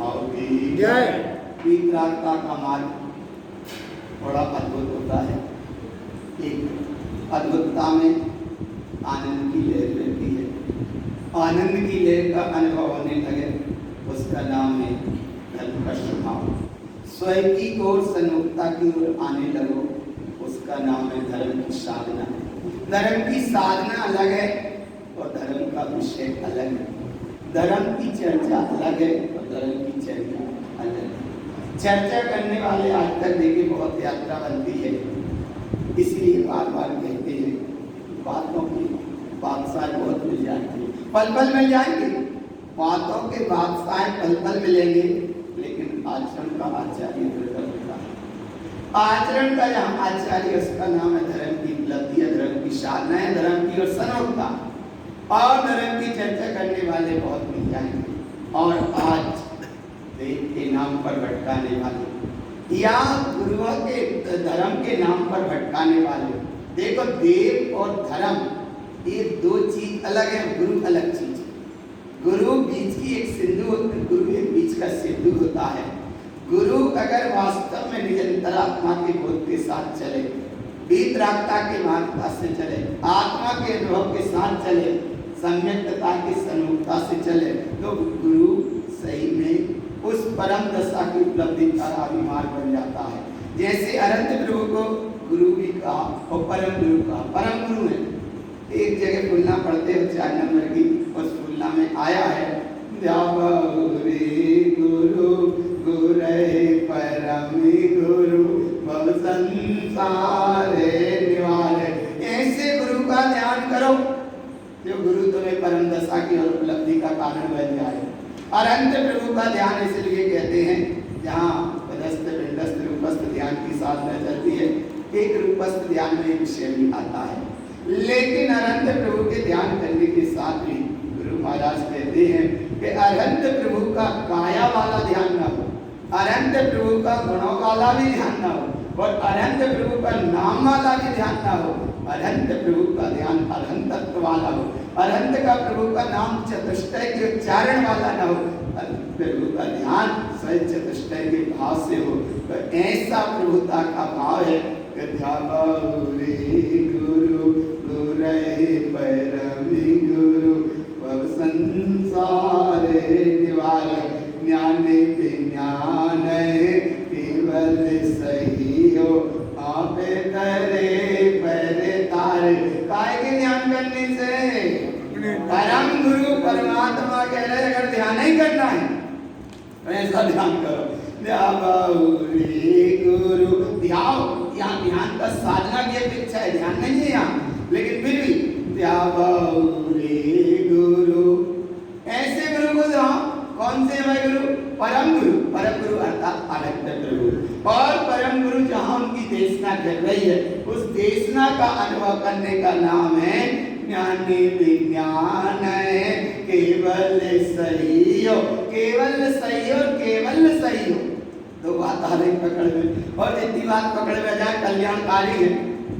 भाव की जय। वीतरागता का मार्ग बड़ा अद्भुत होता है। एक अद्भुतता में आनंद की लहर रहती है। आनंद की लहर का अनुभव होने लगे उसका नाम है धर्म का स्वभाव। स्वयं की ओर सन्मुखता की ओर आने लगो उसका नाम है धर्म की साधना। धर्म की साधना अलग है और धर्म का विषय अलग है। धर्म की चर्चा अलग है और धर्म की चर्चा अलग है। चर्चा करने वाले आज तक देखिए बहुत यात्रा बनती है, इसलिए बार बार कहते हैं बातों की बादशाह बहुत मिल जाएंगे, पल पल मिल जाएंगे। बातों के बादशाह पल पल मिलेंगे, लेकिन आचरण का आचार्य होता है। आचरण का जहाँ आचार्य उसका नाम है धर्म की उपलब्धि है, धर्म की साधना है, धर्म की और सनोखता और धर्म की चर्चा करने वाले बहुत मिल जाएंगे। और आज देव के नाम पर भटकाने वाले या गुरुओं के धर्म के नाम पर भटकाने वाले, देखो देव और धर्म ये दो चीज अलग है। गुरु अलग चीज है। गुरु बीच की एक सिंधु, गुरु एक बीच का सिंधु होता है। गुरु अगर वास्तव में निरंतर आत्मा के बोध के साथ चले, वीतरागता के मार्गता से चले, आत्मा के अनुभव के साथ चले, सम्यक्तता की सन्मुखता से चले, तो गुरु सही में उस परम दशा की उपलब्धि का अभिमान बन जाता है। जैसे अनंत प्रभु को गुरु भी कहा और परम गुरु कहा। परम गुरु है, एक जगह फुलना पढ़ते हो 4 नंबर की, उस फुलना में आया है गुरु गुरे परम गुरु भव संसारे निवारे। ऐसे गुरु का ध्यान करो जो गुरु तुम्हें परम दशा की और उपलब्धि का कारण बन जाए। अनंत प्रभु का ध्यान इसलिए कहते हैं जहाँ पदस्थ पिंडस्थ रूपस्थ ध्यान की साधना चलती है। एक रूपस्थ ध्यान में विषय भी आता है, लेकिन अनंत प्रभु के ध्यान करने के साथ ही गुरु महाराज कहते हैं कि अनंत प्रभु का काया वाला ध्यान न हो, अनंत प्रभु का गुणों वाला भी ध्यान न हो और अनंत प्रभु का नाम वाला भी ध्यान न हो। अनंत प्रभु का ध्यान अनंत तत्व वाला हो, अनंत का प्रभु का नाम चतुष्टय के उच्चारण वाला न हो, प्रभु का ध्यान स्वयं चतुष्टय के भाव से हो। तो ऐसा प्रभुता का भाव है कि गुरु गुरे परम गुरु भव संसारे निवारे। ज्ञाने विज्ञान केवल सही हो आपे करे परे तारे। काय के ध्यान करने से परम गुरु परमात्मा कह रहे अगर ध्यान नहीं करना है तो ऐसा ध्यान करो। गुरु ध्यान, यहाँ ध्यान का साधना की अपेक्षा है, ध्यान नहीं है यहाँ, लेकिन फिर भी गुरु ऐसे गुरु को ध्यान। कौन से भाई गुरु? परम गुरु। परम गुरु अर्थात अनंत प्रभु। और परम गुरु जहाँ उनकी देशना कर रही है, उस देशना का अनुभव करने का नाम है ज्ञानी विज्ञान केवल सही हो। केवल सही हो, केवल सही हो, तो बात आ रही पकड़ में। और जितनी बात पकड़ में आ जाए कल्याणकारी है,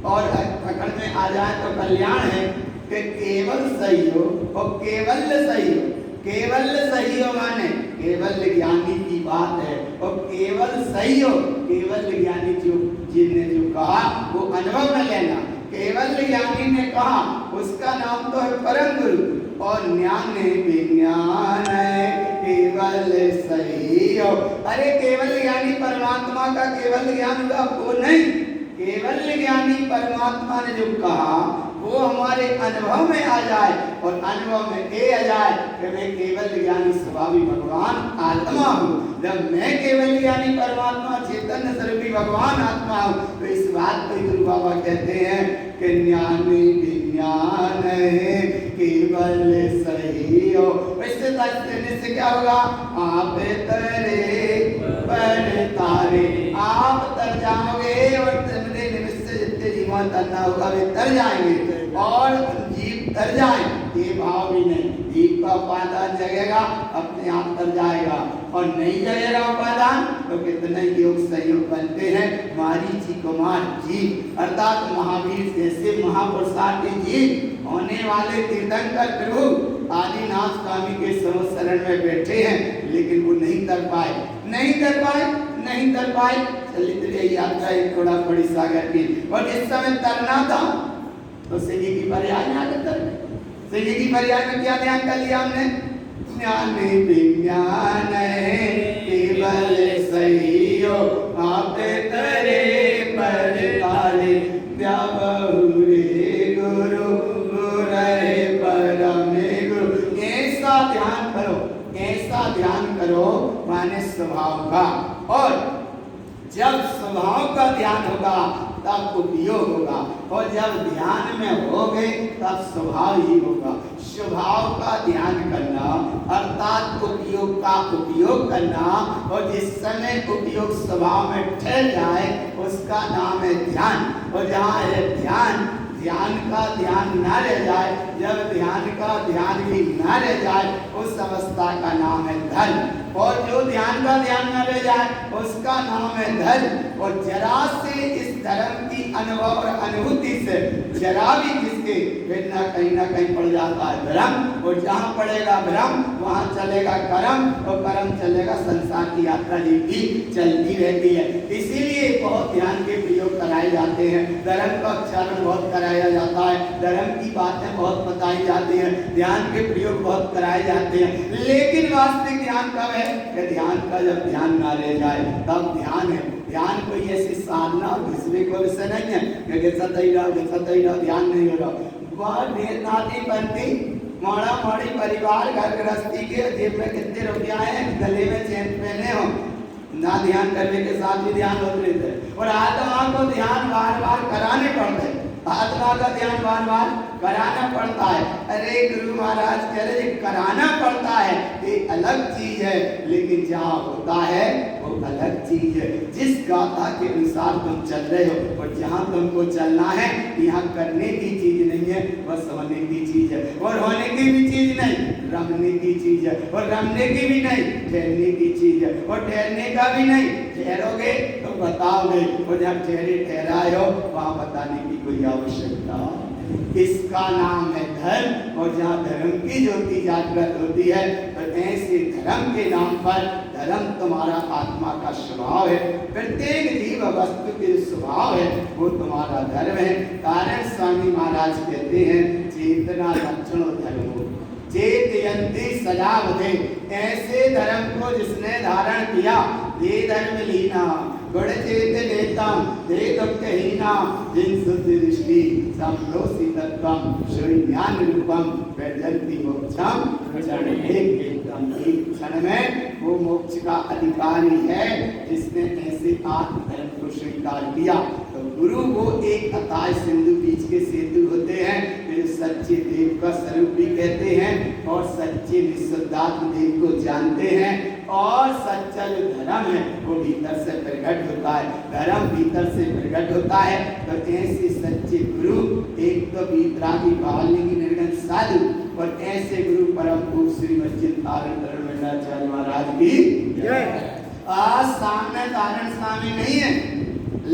और पकड़ में आ जाए तो कल्याण है कि केवल सही हो और केवल सही हो। केवल सही हो माने केवल ज्ञानी की बात है, और केवल सही हो केवल ज्ञानी जिसने जो कहा वो अनुभव में लेना। केवल ज्ञानी ने कहा उसका नाम तो है परम गुरु। और ज्ञान विज्ञान केवल सही हो। अरे केवल ज्ञानी परमात्मा का केवल ज्ञान हुआ वो नहीं, केवल ज्ञानी परमात्मा ने जो कहा वो हमारे अनुभव में आ जाए, और अनुभव में ये आ जाए कि मैं केवल ज्ञानी स्वभावी भगवान आत्मा हूँ। जब मैं केवल ज्ञानी परमात्मा चैतन्य स्वरूपी भगवान आत्मा हूँ, तो इस बात को गुरु बाबा कहते हैं कि ज्ञानी विज्ञान केवल सही हो। इससे देने से क्या होगा? आप तरे पर तारे, आप तर जाओगे और तुमने निमित्त से जितने जीवन तरना होगा वे तर जाएंगे, और जीव तर जाए ये भाव भी नहीं। जीव का उपादान जगेगा अपने आप तर जाएगा, और नहीं जगेगा उपादान तो कितने योग संयोग बनते हैं। मारीची कुमार जीव अर्थात महावीर जैसे महापुरुषार्थी जीव होने वाले तीर्थंकर प्रभु आदिनाथ स्वामी के शरण में बैठे हैं, लेकिन वो नहीं कर पाए, नहीं कर पाए, नहीं कर पाए। चलिए यात्रा एक थोड़ा बड़ी सागर की, और इस समय तरना था तो सही की पर्याय में आगे तर सही की पर्याय में क्या ध्यान कर लिया हमने? ज्ञान विज्ञान केवल सही हो आप करे पर तारे बहुरे गुरु गुरे परमे गुरु। ऐसा ध्यान करो, ऐसा ध्यान करो माने स्वभाव का, और जब स्वभाव का ध्यान होगा तब उपयोग होगा, और जब ध्यान में हो गए तब स्वभाव ही होगा। स्वभाव का ध्यान करना अर्थात उपयोग का उपयोग करना, और जिस समय उपयोग स्वभाव में ठहर जाए उसका नाम है ध्यान। और जहाँ है ध्यान, ध्यान का ध्यान न रह जाए, जब ध्यान का ध्यान भी न रह जाए उस अवस्था का नाम है धर्म, और जो ध्यान का ध्यान न रह जाए उसका नाम है धर्म। और जरा से इस धर्म की अनुभव और अनुभूति से जरा भी जिसके फिर ना कहीं पड़ जाता है भ्रम, और जहाँ पड़ेगा भ्रम वहाँ चलेगा कर्म, और कर्म चलेगा संसार की यात्रा भी चलती रहती है। इसीलिए बहुत ध्यान के प्रयोग कराए जाते हैं, धर्म का उच्चारण बहुत कराया जाता है, धर्म की बातें बहुत बताई जाती हैं, ध्यान के प्रयोग बहुत कराए जाते हैं। लेकिन वास्तविक ध्यान कब है? कि ध्यान का जब ध्यान ना रह जाए तब ध्यान है। ध्यान कोई ऐसी साधना और घिसवे को विषय नहीं है कि घिसत ही रहो, ध्यान नहीं हो रहा। वह नाती बनती माड़ा माड़ी परिवार घर गृहस्थी के जेब में कितने रुपया है, गले में चेन पहने हो, ना ध्यान करने के साथ भी ध्यान होते थे। और आत्मा को ध्यान बार बार कराने पड़ते, आत्मा का ध्यान बार बार कराना पड़ता है। अरे गुरु महाराज कह रहे कराना पड़ता है, ये अलग चीज है, लेकिन जहाँ होता है वो अलग चीज है। जिस गाथा के अनुसार तुम चल रहे हो और जहाँ तुमको चलना है, यहाँ करने की चीज नहीं है, बस होने की चीज है, और होने की भी चीज नहीं, रमने की चीज है, और रमने की भी नहीं, ठहरने की चीज है, और ठहरने का भी नहीं। ठहरोगे तो बताओगे, और जब ठहरे ठहराए हो वहाँ बताने की कोई आवश्यकता। इसका नाम है धर्म, और जहाँ धर्म की ज्योति जागृत होती है तो ऐसे धर्म के नाम पर, धर्म तुम्हारा आत्मा का स्वभाव है, प्रत्येक जीव वस्तु के स्वभाव है वो तुम्हारा धर्म है। कारण स्वामी महाराज कहते हैं चेतना लक्षणों धर्मो चेतयंती सजावते। ऐसे धर्म को जिसने धारण किया, ये धर्म लीना गुण चेत लेतम दे दुःखहीना जिन शुद्धि दृष्टि समलोसी तत्वम श्री ज्ञान रूपम वैजंती मोक्षम एकदम एक क्षण में वो मोक्ष का अधिकारी है जिसने ऐसे आत्म धर्म को स्वीकार किया। तो गुरु वो एक अथाह सिंधु बीच के सेतु होते हैं, जो सच्चे देव का स्वरूप भी कहते हैं, और सच्चे निःशुद्धात्म देव को जानते हैं, और सच्चा जो धर्म है वो भीतर से प्रकट होता है, धर्म भीतर से प्रकट होता है। तो ऐसे सच्चे गुरु, एक तो वीतरागी वाल्मीकि निर्गुण साधु, और ऐसे गुरु परम पूज्य श्री मस्जिद तारण मंडलाचार्य महाराज की। आज सामने तारण स्वामी नहीं है,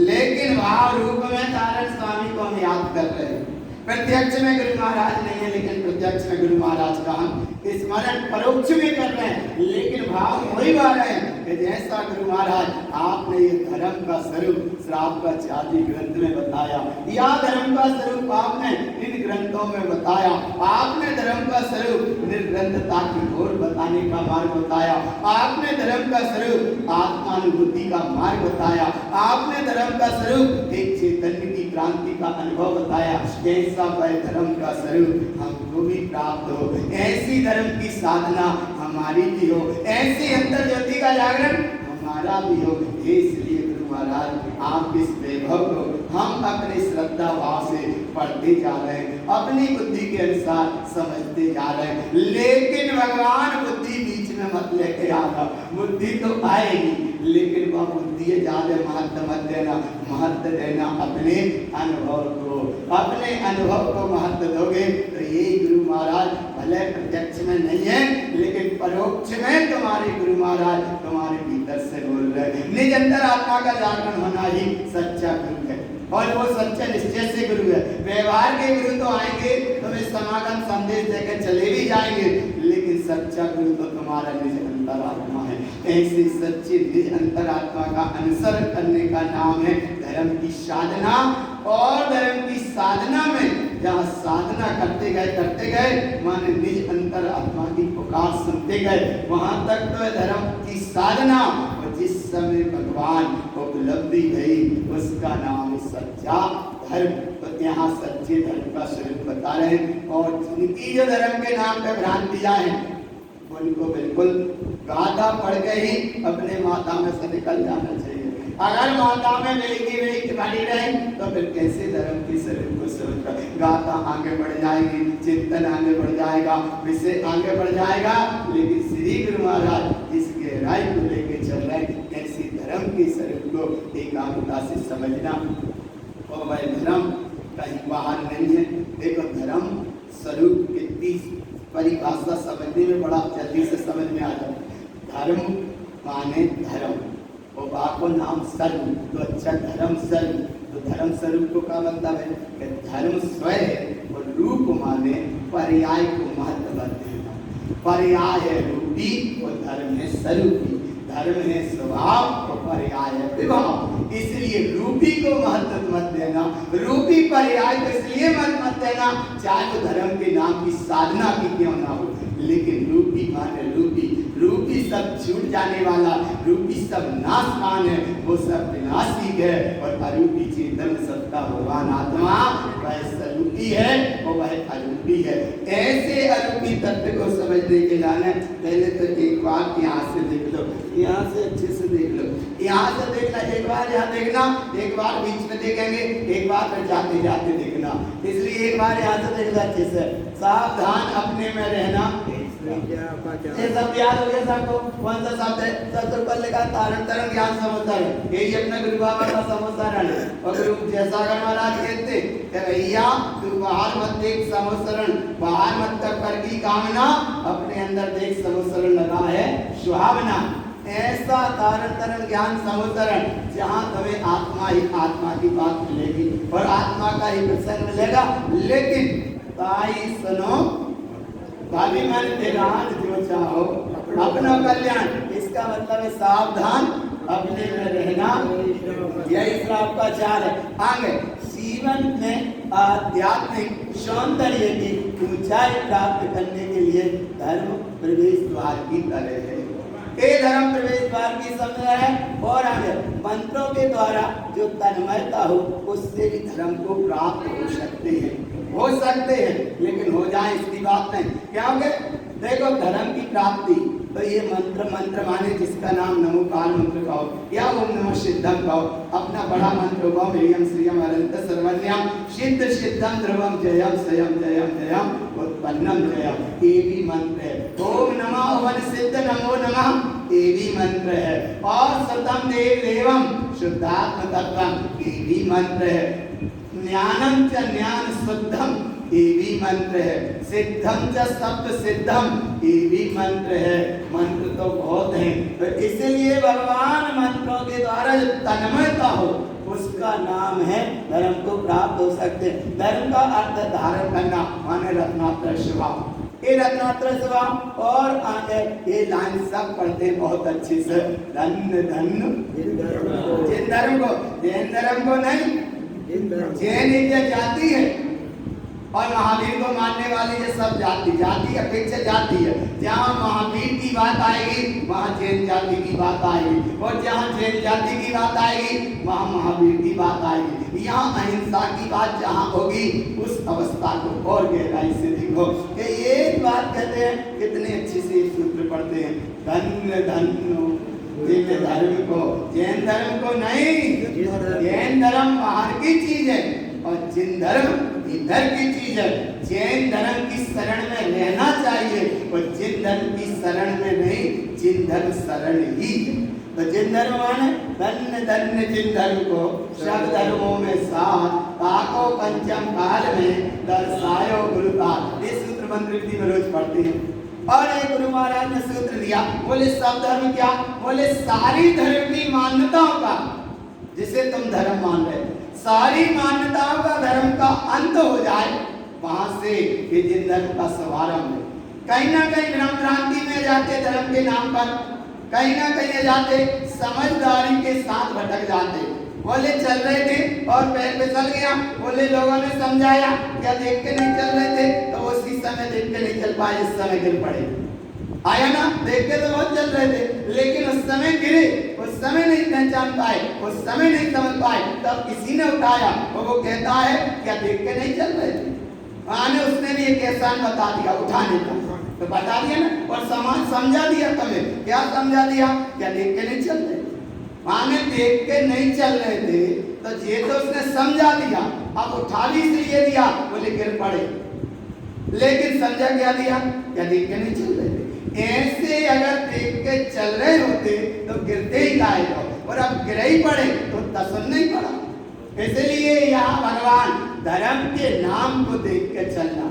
लेकिन भाव रूप में तारण स्वामी को हम याद कर रहे हैं। प्रत्यक्ष में गुरु महाराज नहीं है, लेकिन प्रत्यक्ष में गुरु महाराज का हम स्मरण परोक्ष में कर रहे हैं, लेकिन भाव वही आ रहे हैं कि जैसा गुरु महाराज आपने ये धर्म का स्वरूप श्राप का चार्जी ग्रंथ में बताया, या धर्म का स्वरूप आपने इन ग्रंथों में बताया, आपने धर्म का स्वरूप निर्ग्रंथता की ओर बताने का मार्ग बताया, आपने धर्म का स्वरूप आत्मानुभूति का मार्ग बताया, आपने धर्म का स्वरूप एक चैतन्य की क्रांति का अनुभव बताया। ऐसा वह धर्म का स्वरूप हमको भी प्राप्त हो, ऐसी धर्म की साधना हमारी भी हो, ऐसी अंतर ज्योति का जागरण हमारा भी हो। इसलिए गुरु महाराज आप इस वैभव को हम अपने श्रद्धा भाव से पढ़ते जा रहे हैं, अपनी बुद्धि के अनुसार समझते जा रहे हैं, लेकिन भगवान बुद्धि बीच में मत लेके आना। बुद्धि तो आएगी, लेकिन वह बुद्धि ज्यादा महत्व मत देना, महत्व देना अपने अनुभव को, अपने अनुभव को महत्व दोगे तो ये गुरु महाराज भले प्रत्यक्ष में नहीं है, लेकिन परोक्ष में तुम्हारे गुरु महाराज तुम्हारे भीतर से बोल रहे हैं। निज अंतर आत्मा का जागरण होना ही सच्चा गुरु है। और वो सच्चे निश्चय से गुरु है। व्यवहार के गुरु तो आएंगे, तुम्हें समागम संदेश देकर चले भी जाएंगे, लेकिन सच्चा गुरु तो तुम्हारा निज अंतरात्मा है। ऐसे सच्चे निज अंतरात्मा का अनुसरण करने का नाम है धर्म की साधना। और धर्म की साधना में जहाँ साधना करते गए माने निज अंतर आत्मा की पुकार सुनते गए, वहां तक तो धर्म की साधना। और जिस समय भगवान को उपलब्धि गई उसका नाम सच्चा धर्म। तो यहाँ सच्चे धर्म का स्वरूप बता रहे हैं। और जिनकी जो धर्म के नाम पे भ्रांतियां हैं उनको बिल्कुल गाथा पढ़ के ही अपने माता में से निकल जाना चाहिए। अगर माता में वेगी बनी रहे तो फिर कैसे धर्म की स्वरूप को समझ गाथा आगे बढ़ जाएगी, चिंतन आगे बढ़ जाएगा, विषय आगे बढ़ जाएगा। लेकिन श्री गुरु महाराज इस गहराई को लेके चल रहे हैं, ऐसी धर्म की स्वरूप को एकाग्रता से समझना। और वह धर्म कहीं बाहर नहीं है। देखो धर्म स्वरूप कितनी परिभाषा समझने में बड़ा जल्दी से समझ में आ जाता। धर्म माने धर्म, और बाको नाम सर्व, तो अच्छा धर्म सर्व। तो धर्म स्वरूप को क्या मतलब है कि धर्म स्वयं है और रूप माने पर्याय को महत्व देना। पर्याय है रूपी और धर्म है स्वरूपी। धर्म है स्वभाव और पर्याय है विभाव। इसलिए रूपी को महत्व मत देना, रूपी पर्याय को इसलिए मत देना चाहे वो धर्म के नाम की साधना की क्यों ना हो। लेकिन रूपी माने रूपी, रूपी सब छूट जाने वाला, रूपी सब नाशमान है, वो सब विनाशी है। और अरूपी चेतन सबका भगवान आत्मा वह स्वरूपी है और वह अरूपी है। ऐसे अरूपी तत्व को समझने के लिए पहले तो एक बार यहाँ से देख लो, यहाँ से अच्छे से देख लो, यहाँ से देखना, एक बार यहाँ देखना, एक बार बीच में देखेंगे, एक बार फिर जाते जाते देखना। इसलिए एक बार यहाँ से देखना अच्छे से। सावधान अपने में रहना। ये सब याद हो गया सबको? कौन सा शब्द है? सबसे ऊपर लिखा तारण तरण ज्ञान समोसारण। यही अपना गुरु बाबा का समोसारण है। और गुरु जैसा अगर महाराज कहते कि भैया तू बाहर मत देख समोसरण, बाहर मत कर की कामना, अपने अंदर देख समोसरण लगा है सुहावना। ऐसा तारण तरण ज्ञान समोसरण जहाँ तुम्हें आत्मा ही आत्मा की बात मिलेगी और आत्मा का ही प्रसंग मिलेगा। लेकिन ताई सुनो भाभी मन तेरा जो चाहो अपना कल्याण, इसका मतलब है सावधान अपने में रहना। यही श्राप का चाल है। आगे जीवन में आध्यात्मिक सौंदर्य की ऊंचाई प्राप्त करने के लिए धर्म प्रवेश द्वार की तरह है। ये धर्म प्रवेश द्वार की समझ है। और आगे मंत्रों के द्वारा जो तन्मयता हो उससे भी धर्म को प्राप्त हो सकते हैं, लेकिन हो जाए इसकी बात नहीं। क्या हो गए? देखो धर्म की प्राप्ति तो ये मंत्र माने जिसका नाम नमो काल मंत्र कहो या ओम नमः सिद्धम कहो। अपना बड़ा मंत्र होगा मेरियम श्रियम अनंत सर्वज्ञम सिद्ध सिद्धम ध्रुवम जयम स्वयं जयम जयम उत्पन्नम जयम। ये भी मंत्र है। ओम नमः ओम सिद्ध नमो नमः, ये भी मंत्र है। और सतम देव देवम शुद्धात्म तत्वम, ये भी मंत्र है। ज्ञानम च ज्ञान शुद्धम, ये भी मंत्र है। सिद्धम च सप्त सिद्धम, ये भी मंत्र है। मंत्र तो बहुत हैं, तो इसलिए भगवान मंत्रों के द्वारा जो तन्मयता हो उसका नाम है धर्म को प्राप्त हो सकते। धर्म का अर्थ धारण करना माने रत्नात्रय स्वभाव। ये रत्नात्रय स्वभाव और आगे ये लाइन सब पढ़ते हैं बहुत अच्छे से। धन्य धन्य जिन धर्म को, जैन धर्म को नहीं, जैन एक जाति है और महावीर को मानने वाली ये सब जाति अपेक्षा जाति है। जहाँ महावीर की बात आएगी वहाँ जैन जाति की बात आएगी, और जहाँ जैन जाति की बात आएगी वहाँ महावीर की बात आएगी। यहाँ अहिंसा की बात जहाँ होगी उस अवस्था को और गहराई से देखो कि एक बात कहते हैं, कितने अच्छे से सूत्र पढ़ते हैं। धन्य धन्य जिन धर्म को, जैन धर्म को नहीं। जैन धर्म बाहर की चीज है और जिन धर्म इधर की चीज है। जैन धर्म की शरण में रहना चाहिए और जिन धर्म की शरण में नहीं, जिन धर्म शरण ही है। तो जिन धर्म माने धन्य धन्य जिन धर्म को सब धर्मों में साथ ताको पंचम काल में दर्शायो गुरुकाल। ये सूत्र मंत्र में रोज पढ़ते हैं। और एक गुरु महाराज ने सूत्र दिया, बोले सब धर्म क्या? बोले सारी धर्म की मान्यताओं का, जिसे तुम धर्म मान रहे, सारी मान्यताओं का धर्म का अंत हो जाए, वहां से ये जिन धर्म का शुभारंभ है। कहीं ना कहीं भ्रम भ्रांति में जाते धर्म के नाम पर, कहीं ना कहीं जाते समझदारी के साथ भटक जाते। बोले चल रहे थे और पैर पे चल गया, बोले लोगों ने समझाया, क्या देख के नहीं चल रहे थे, तो उसी समय देख के नहीं चल पाए, इस समय गिर पड़े। आया ना, देख के तो बहुत चल रहे थे, लेकिन उस समय गिरे, उस समय नहीं पहचान पाए, उस समय नहीं समझ पाए, तब किसी ने उठाया और वो कहता है क्या देख के नहीं चल रहे थे। आने उसने भी एक एहसान बता दिया उठाने का, तो बता दिया ना, और समाज समझा दिया तुम्हें, क्या समझा दिया, क्या देख के नहीं चल रहे थे। माने देख के नहीं चल रहे थे, तो ये तो उसने समझा दिया, अब उठा भी इसलिए दिया, बोले गिर पड़े, लेकिन समझा क्या दिया, क्या देख के नहीं चल रहे थे। ऐसे अगर देख के चल रहे होते तो गिरते ही गाय हो, और अब गिर ही पड़े तो तसुन नहीं पड़ा। इसलिए यहाँ भगवान धर्म के नाम को देख के चलना,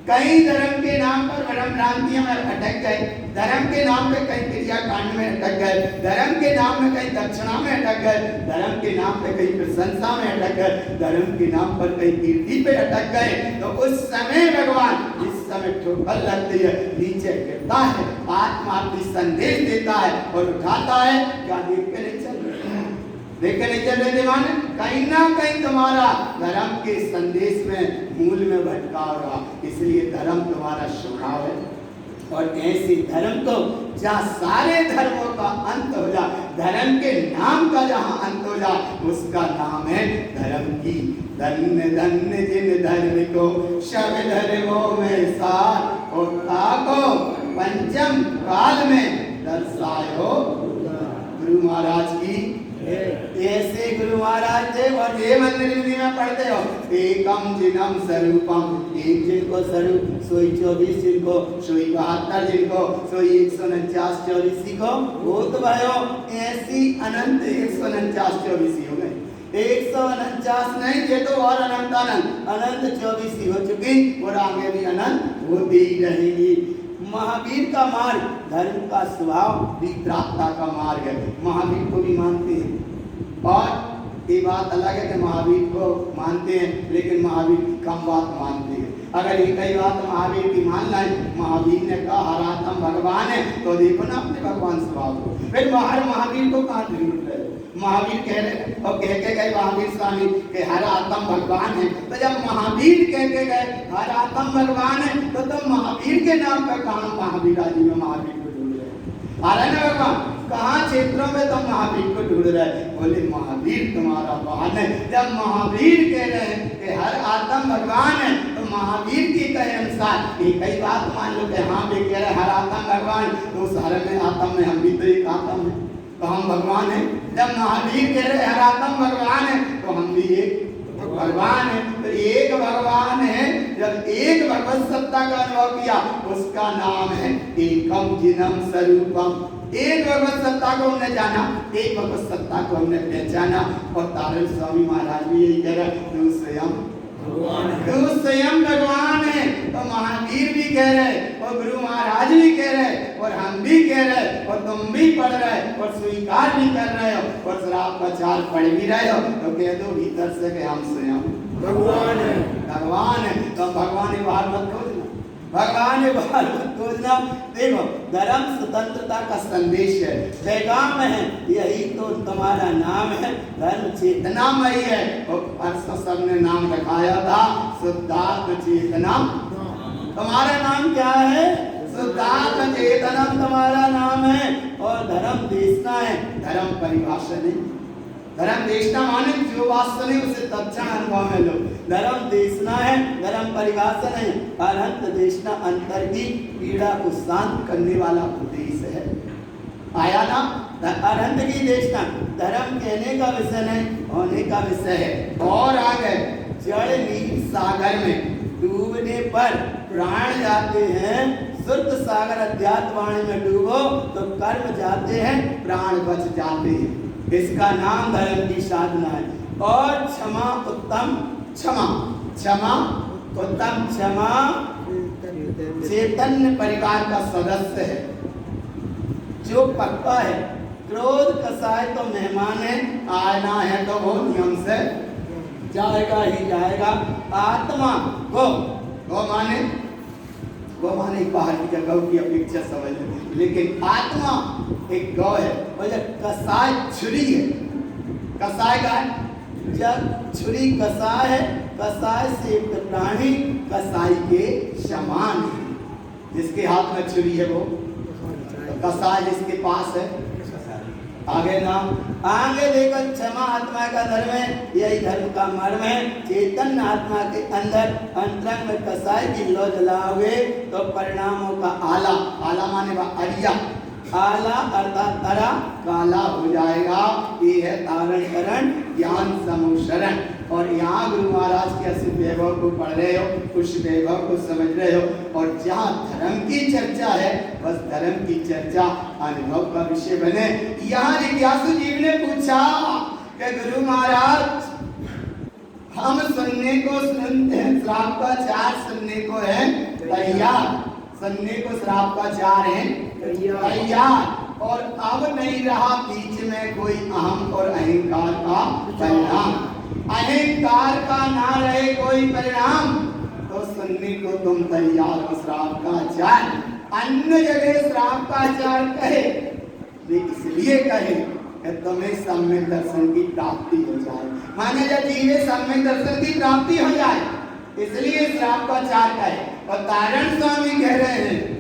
कई धर्म के नाम पर भ्रम भ्रांतियों में अटक गए, धर्म के नाम पे कहीं क्रिया कांड में अटक गए, धर्म के नाम में कहीं दक्षिणा में अटक गए, धर्म के नाम पे कहीं प्रशंसा में अटक गए, धर्म के नाम पर कहीं कीर्ति पे अटक गए, तो उस समय भगवान जिस समय ठोकर लगती है, नीचे गिरता है, आत्मा की संदेश देता है और उठाता है, क्या देख के नहीं चल रहे, देख के नहीं चल रहे थे, माने कहीं ना कहीं तुम्हारा धर्म के संदेश में मूल में भटकाव रहा, इसलिए धर्म तुम्हारा स्वभाव है। और ऐसे धर्म को जहाँ सारे धर्मों का अंत हो जाए, धर्म के नाम का जहाँ अंत हो जाए, उसका नाम है धर्म की। धन्य धन्य जिन धर्म को सब धर्मों में सार होता को पंचम काल में दर्शायो। गुरु महाराज की ऐसे गुरु महाराज थे, और ये मंदिर में पढ़ते हो, एकम जिनम स्वरूपम, एक जिनको स्वरूप, सोई 24 जिनको, सोई 72 जिनको, सोई 149 24 को, वो तो भयो ऐसी अनंत 149 24 हो गए, 149 नहीं, ये तो और अनंत अनंत अनंत 24 हो चुकी, और आगे भी अनंत होती ही रहेगी। महावीर का मार्ग धर्म का स्वभाव वित्राता का मार्ग है, महावीर को भी मानते हैं, और ये बात अलग है कि महावीर को मानते हैं, लेकिन महावीर की कम बात मानते हैं। अगर ये कई बात महावीर की मानना है, महावीर ने कहा हरातम भगवान है, तो देखो ना अपने भगवान स्वभाव को, फिर बाहर महावीर को कहाँ ढूंढ रहे, महावीर कह रहे और कह के गए महावीर स्वामी के हर आत्म भगवान है, तो जब महावीर कह के गए हर आत्म भगवान है, तो तुम महावीर के नाम पर कहाँ महावीर आदि में महावीर को ढूंढ रहे, आ रहे ना भगवान, कहाँ क्षेत्रों में तुम महावीर को ढूंढ रहे, बोले महावीर तुम्हारा वाहन है। जब महावीर कह रहे हैं कि हर आत्म भगवान है, तो महावीर के कहे अनुसार ये कई बात मान लो कि हाँ भी कह रहे हर आत्म भगवान, तो उस हर में आत्म में हम भी तो एक आत्म है, तो हम भगवान हैं। जब महावीर कह रहे हर आत्म भगवान है, तो हम भी एक भगवान है, तो एक भगवान है। जब एक भगवत सत्ता का अनुभव किया, उसका नाम है एकम जिनम स्वरूपम। एक भगवत सत्ता को हमने जाना, एक भगवत सत्ता को हमने पहचाना, और तारण स्वामी महाराज भी यही कह रहे, तू स्वयं भगवान है, तू स्वयं भगवान है। तो महावीर भी कह रहे, और गुरु महाराज भी कह रहे, और हम भी कह रहे, और तुम भी पढ़ रहे, और स्वीकार भी कर रहे हो, और शराब का चाल पढ़ भी रहे हो, तो कह दो भीतर से कि हम स्वयं भगवान है, भगवान है। तो भगवान बाहर मत खोजना, भगवान बाहर मत खोजना। देखो धर्म स्वतंत्रता का संदेश है, पैगाम है, यही तो तुम्हारा नाम है, धर्म चेतनामयी है। और परसों सबने नाम रखाया था शुद्धात्म चेतना, तुम्हारा नाम क्या है? शुद्धात्म चेतनम तुम्हारा नाम है। और धर्म देशना है, धर्म परिभाषा नहीं। धर्म देशना माने जो बात सुने उसे तत्क्षण अनुभव में लो। धर्म देशना है, धर्म परिभाषा नहीं। अरहंत देशना अंतर की पीड़ा को शांत करने वाला उपदेश है। आया ना? अरहंत की देशना धर्म कहने का विषय नहीं, होने का विषय है। और आगे जड़ नील सागर में डूबने पर प्राण जाते हैं, शुद्ध सागर अध्यात्मवाणी में डूबो तो कर्म जाते हैं, प्राण बच जाते हैं। इसका नाम धर्म की साधना है। और क्षमा उत्तम, क्षमा क्षमा उत्तम, क्षमा चैतन्य परिवार का सदस्य है जो पक्का है। क्रोध कसाय तो मेहमान है, आना है तो वो नियम से जाएगा ही जाएगा। आत्मा गो, गो माने बाहर की जगह की अपेक्षा समझ लें, लेकिन आत्मा एक गौ है। और जब कसाय छुरी है, कसाय का है, जब छुरी कसाय है, कसाय से युक्त प्राणी कसाई के समान है। जिसके हाथ में छुरी है वो तो कसाय जिसके पास है। आगे नाम आगे देखो, क्षमा आत्मा का धर्म है, यही धर्म का मर्म है। चेतन आत्मा के अंदर अंतरंग में कसाई की लौ जलाओगे तो परिणामों का आला, आला माने अरिया, आला अर्थात तरा काला हो जाएगा। ये है तारण करण ज्ञान समूशरण। और यहाँ गुरु महाराज के असित वैभव को पढ़ रहे हो, उस वैभव को समझ रहे हो। और जहाँ धर्म की चर्चा है, बस धर्म की चर्चा अनुभव का विषय बने। यहाँ जिज्ञासु जीव ने पूछा कि गुरु महाराज हम सुनने को सुनते हैं, श्राप का चार सुनने को है तैयार, सुनने को श्राप का चार है तैयार। और अब नहीं रहा बीच में कोई अहम और अहंकार का परिणाम, अहंकार का ना रहे कोई परिणाम, तो सुनने को तुम तैयार हो श्राप का चार। अन्य जगह श्राप का चार कहे, इसलिए कहे कि तुम्हें सम्यक दर्शन की प्राप्ति हो जाए, माने जब जीवे सम्यक दर्शन की प्राप्ति हो जाए, इसलिए श्राप का चार कहे। और तारण स्वामी कह रहे हैं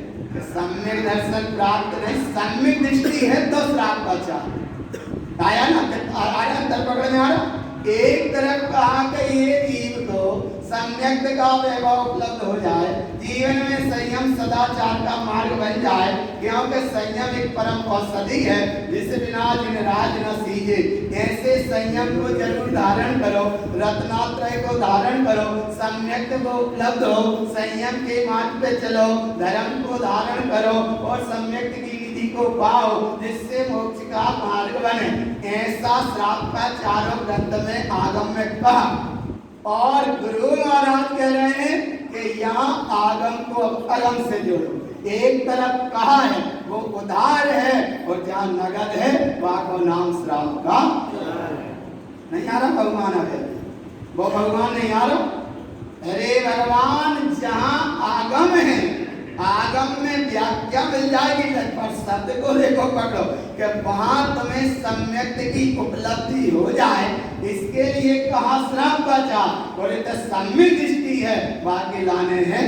सम्यक दर्शन प्राप्त नहीं, सम्यक दृष्टि है तो श्राप का चार आया ना। आया अंतर पकड़ में आ रहा। एक तरफ कहा कि ये जीव को सम्यक का वैभव उपलब्ध हो जाए, जीवन में संयम सदाचार का मार्ग बन जाए, क्योंकि संयम एक परम औषधि है जिस बिना जिन राज न सीजे। ऐसे संयम को जरूर धारण करो, रत्नात्रय को धारण करो, सम्यक को उपलब्ध हो, संयम के मार्ग पे चलो, धर्म को धारण करो और सम्यक की निधि को पाओ, जिससे मोक्ष का मार्ग बने। ऐसा श्राप का चारों ग्रंथ में आगम में कहा। और गुरु महाराज कह रहे हैं कि यहाँ आगम को अगम से जोड़ो। एक तरफ कहा है वो उधार है, और जहाँ नगद है वहाँ को नाम श्राप का नहीं आ रहा। भगवान आ गए, वो भगवान नहीं आ रहा। अरे भगवान जहाँ आगम है, आगम में व्याख्या मिल जाएगी, पर शब्द को देखो पकड़ो कि वहां तुम्हें सम्यक की उपलब्धि हो जाए, इसके लिए कहा श्राप का चार। बोले तो सम्यक दृष्टि है, बाकी लाने हैं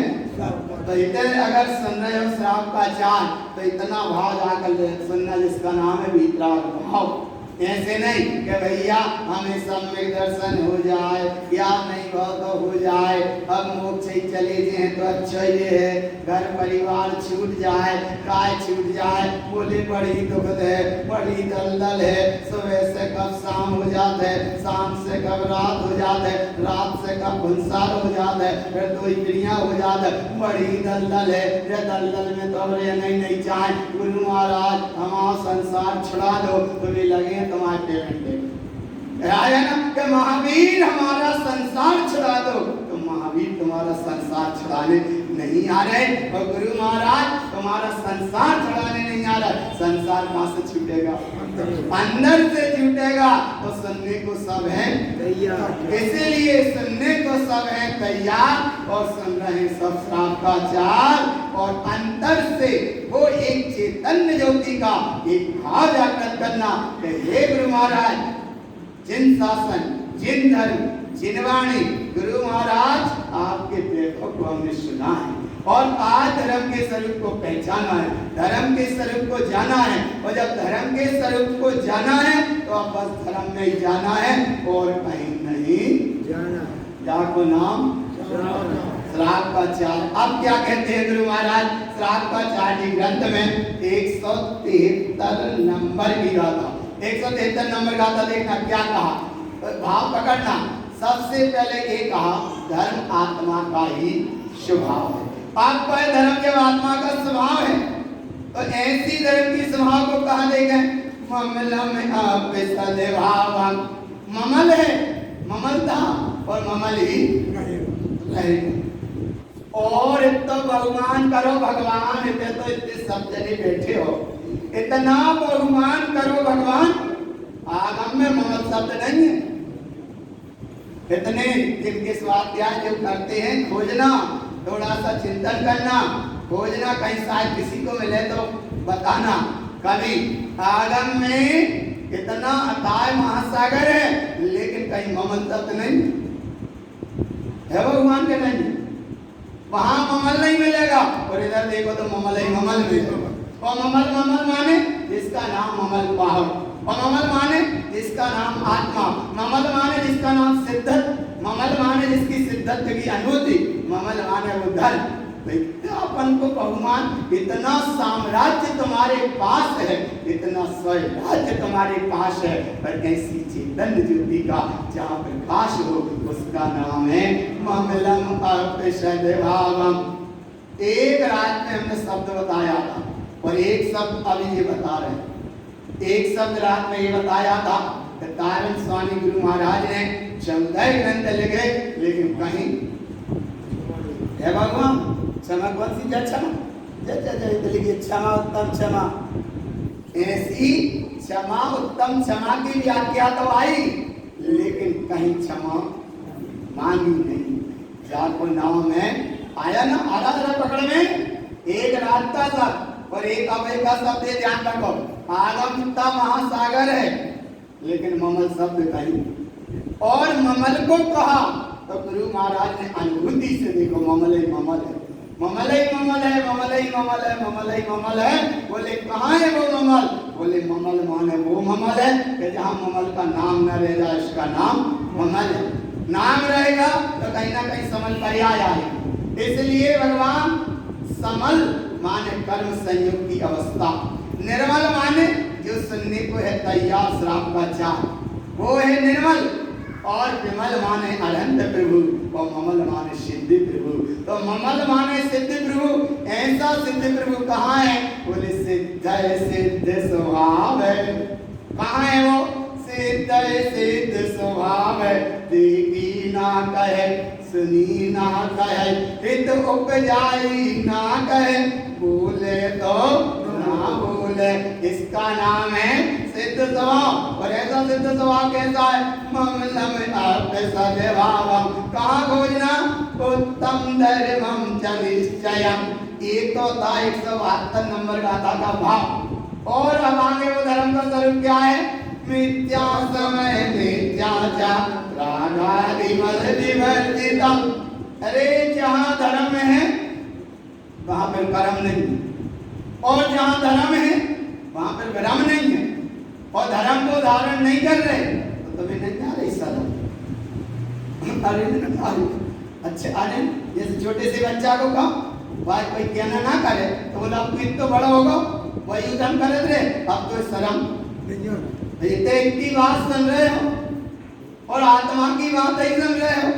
तो इतने अगर सुन रहे हो श्राप का चार, तो इतना भाव जाकर सुनना जिसका नाम है वितराग भाव। ऐसे नहीं कि भैया हमें सम्यक दर्शन हो जाए या नहीं हो तो हो जाए, अब मोक्ष ही चले जाए तो अच्छा ही है, घर परिवार छूट जाए, काय छूट जाए। बोले बड़ी दुखद है, बड़ी दलदल है, सुबह से कब शाम हो जाता है, शाम से कब रात हो जाता है, रात से कब भुंसार हो जाता है, फिर दो इक्रियां हो जाता है, बड़ी दलदल है। ये दलदल में तो नहीं चाहे गुरु महाराज हमारा संसार छुड़ा दो, तो भी लगे तुम्हारे पेमेंट राजा ना कि महावीर हमारा संसार छुड़ा दो, तो महावीर तुम्हारा संसार छुड़ाने नहीं आ रहे। और गुरु महाराज तुम्हारा संसार छुड़ाने नहीं आ रहा। संसार कहाँ से छूटेगा? अंदर से छूटेगा। तो सुनने को सब है तैयार, इसीलिए सुनने को सब है तैयार, और सुन रहे सब श्राप का चार। और अंतर से वो एक चैतन्य ज्योति का एक भाव जागृत करना कि हे गुरु महाराज, जिन शासन, जिन धर्म, जिन वाणी, गुरु महाराज आपके वैभव को हमने सुना है, और आज धर्म के स्वरूप को पहचाना है, धर्म के स्वरूप को जाना है। और जब धर्म के स्वरूप को जाना है तो अब बस धर्म में ही जाना है और कहीं नहीं जाना। जाको नाम श्राप का चार। अब क्या कहते हैं गुरु महाराज? श्राप का चार जी ग्रंथ में 173 नंबर की गाथा, 173 नंबर गाथा देखना क्या कहा, भाव पकड़ना। सबसे पहले ये कहा धर्म आत्मा का ही स्वभाव है। आपका धर्म जब आत्मा का स्वभाव है, तो ऐसी धर्म की स्वभाव को कहा देगा ममलम सदेभाव। ममल है, ममलता और ममल ही रहेगा। और तो भगवान करो, भगवान इतने तो इतने सब जने बैठे हो, इतना भगवान करो भगवान। आगम में ममल शब्द नहीं है, इतने जिनके स्वाध्याय जो करते हैं, खोजना, थोड़ा सा चिंतन करना, खोजना, कहीं शायद किसी को मिले तो बताना। कभी आगम में इतना अथाह महासागर है, लेकिन कहीं ममल तत्व नहीं है, भगवान के नहीं, वहां ममल नहीं मिलेगा। और इधर देखो तो ममल ही ममल मिलेगा। और ममल ममल माने जिसका नाम ममल पाहो, और ममल माने जिसका नाम आत्मा, ममल माने जिसका नाम सिद्धत, ममल माने जिसकी सिद्धत की अनुभूति, ममल माने वो धन। अपन को बहुमान, इतना साम्राज्य तुम्हारे पास है, इतना स्वराज्य तुम्हारे पास है, पर ऐसी चैतन्य ज्योति का जहाँ प्रकाश हो उसका नाम है ममलम अर्पिषद्भावम। एक रात में हमने शब्द बताया था और एक शब्द अभी ये बता रहे हैं। एक शब्द रात में ये बताया था कि तारण स्वामी गुरु महाराज ने 14 ग्रंथ लिखे, लेकिन कहीं है भगवान क्षमा कौन सी क्षमा, लिखिए क्षमा उत्तम क्षमा। ऐसी क्षमा उत्तम क्षमा की व्याख्या तो आई, लेकिन कहीं क्षमा मांगी नहीं। जाको नाम में आया ना, आधा पकड़ में एक रात का शब्द और एक अवय का शब्द, ध्यान रखो। आगमता महासागर है, लेकिन ममल शब्द कहीं, और ममल को कहा तो गुरु महाराज ने अनुभूति से देखो, ममल ही ममल है, ममल ही ममल है, ममल ही ममल है, ममल ही ममल है। बोले कहाँ है वो ममल? बोले ममल माने वो ममल है कि जहाँ ममल का नाम न रह जाए उसका नाम ममल है। नाम रहेगा तो कहीं ना कहीं समल पर्याय आएगा। इसलिए भगवान समल माने कर्म संयोग की अवस्था, निर्मल माने जो सुनने को है तैयार श्राप का चाह, वो है निर्मल। और विमल माने अनंत प्रभु, और ममल माने सिद्धि प्रभु। तो ममल माने सिद्धि प्रभु, ऐसा सिद्धि प्रभु कहाँ है? बोले सिद्ध सिद्ध स्वभाव है। कहाँ है वो? सिद्ध सिद्ध स्वभाव है, देखी ना कहे सुनी ना कहे, हित उपजाई ना कहे, बोले तो ना बोले, इसका नाम है सिद्ध स्वभाव। और ऐसा सिद्ध स्वभाव कैसा है? ममलम अर्पिषद्भावम। कहाँ खोजना? उत्तम धर्मम च निश्चयम। एक तो था 172 नंबर गाथा का भाव, और अब आगे वो धर्म का स्वरूप क्या है? मिथ्या समय मिथ्या रागादि मल विवर्जितम। अरे जहाँ धर्म है वहाँ पर कर्म नहीं, और जहाँ धर्म है वहाँ पर भ्रम नहीं है, और धर्म को धारण नहीं कर रहे तो तुम्हें नहीं आ रही सदा। अरे अच्छा, अरे जैसे छोटे से बच्चा को कहो भाई कोई कहना ना करे तो बोला अब तो बड़ा होगा, वही उधम करे रे, अब तो शर्म की बात सुन रहे हो, और आत्मा की बात ही सुन रहे हो,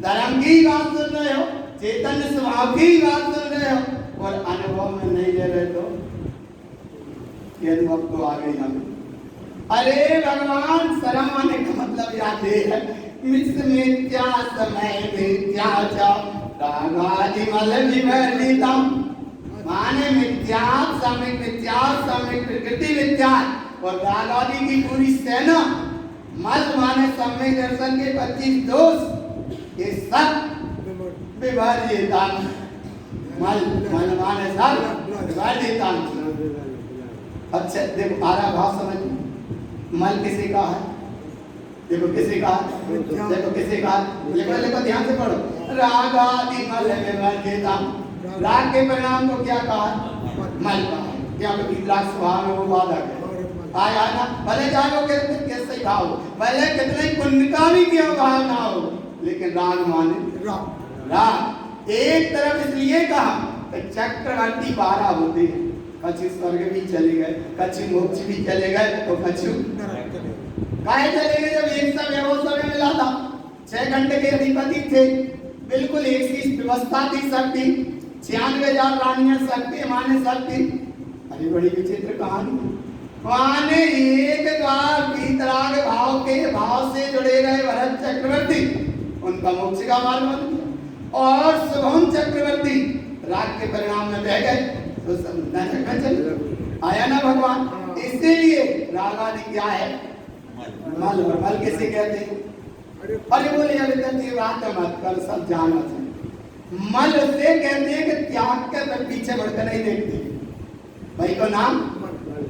धर्म की बात सुन रहे हो, चैतन्य स्वभाव की बात सुन रहे हो, और अनुभव में नहीं ले रहे तो ये अनुभव तो आ गई हमें। अरे भगवान शर्म आने का मतलब याद है, मिथ्या समय मिथ्या रागादि मल विवर्जितम। माने मिथ्या सामयिक मिथ्या, सामयिक प्रकृति मिथ्या, और रागादि की पूरी सेना। मल माने सम्यक दर्शन के 25 दोष, ये सब विवर्जितम। मल मल माने सब विवर्जितम। अच्छा देखो आरा भाव समझ, मल किसे कहा है? देखो किसे कहा, देखो किसे कहा, लिखो ध्यान से पढ़ो। रागादि मल विवर्जितम। राग के परिणाम को क्या कहा? मल कहा। क्या राग स्वभाव में वो बात आ गई, आया ना, भले जानो कैसे खाओ, भले कितने पुण्य का भी क्यों भाव ना हो, लेकिन राग माने राग। एक तरफ इसलिए कहा चक्रवर्ती 12 होते हैं, कछु स्वर्ग भी चले गए, कछु मोक्ष भी चले गए, तो कछु काहे चले गए? जब एक समय वो समय मिला था, 6 घंटे के अधिपति थे, बिल्कुल एक ही व्यवस्था थी, सबकी 96,000 रानियां सबके माने सबकी। अरे बड़ी विचित्र कहानी। माने एक बार वीतराग भाव के भाव से जुड़े रहे भरत चक्रवर्ती, उनका मोक्ष का मार्ग बन गया, और शुभम चक्रवर्ती राग के परिणाम में बह गए, तो सब नरक में चले। आया ना भगवान। इसीलिए राग आदि क्या है? मल। मल किसे कहते हैं? अरे बोले अभी बात मत कर, सब जाना चाहिए। मल से कहते हैं कि त्याग के पीछे बढ़कर नहीं देखते। भाई को नाम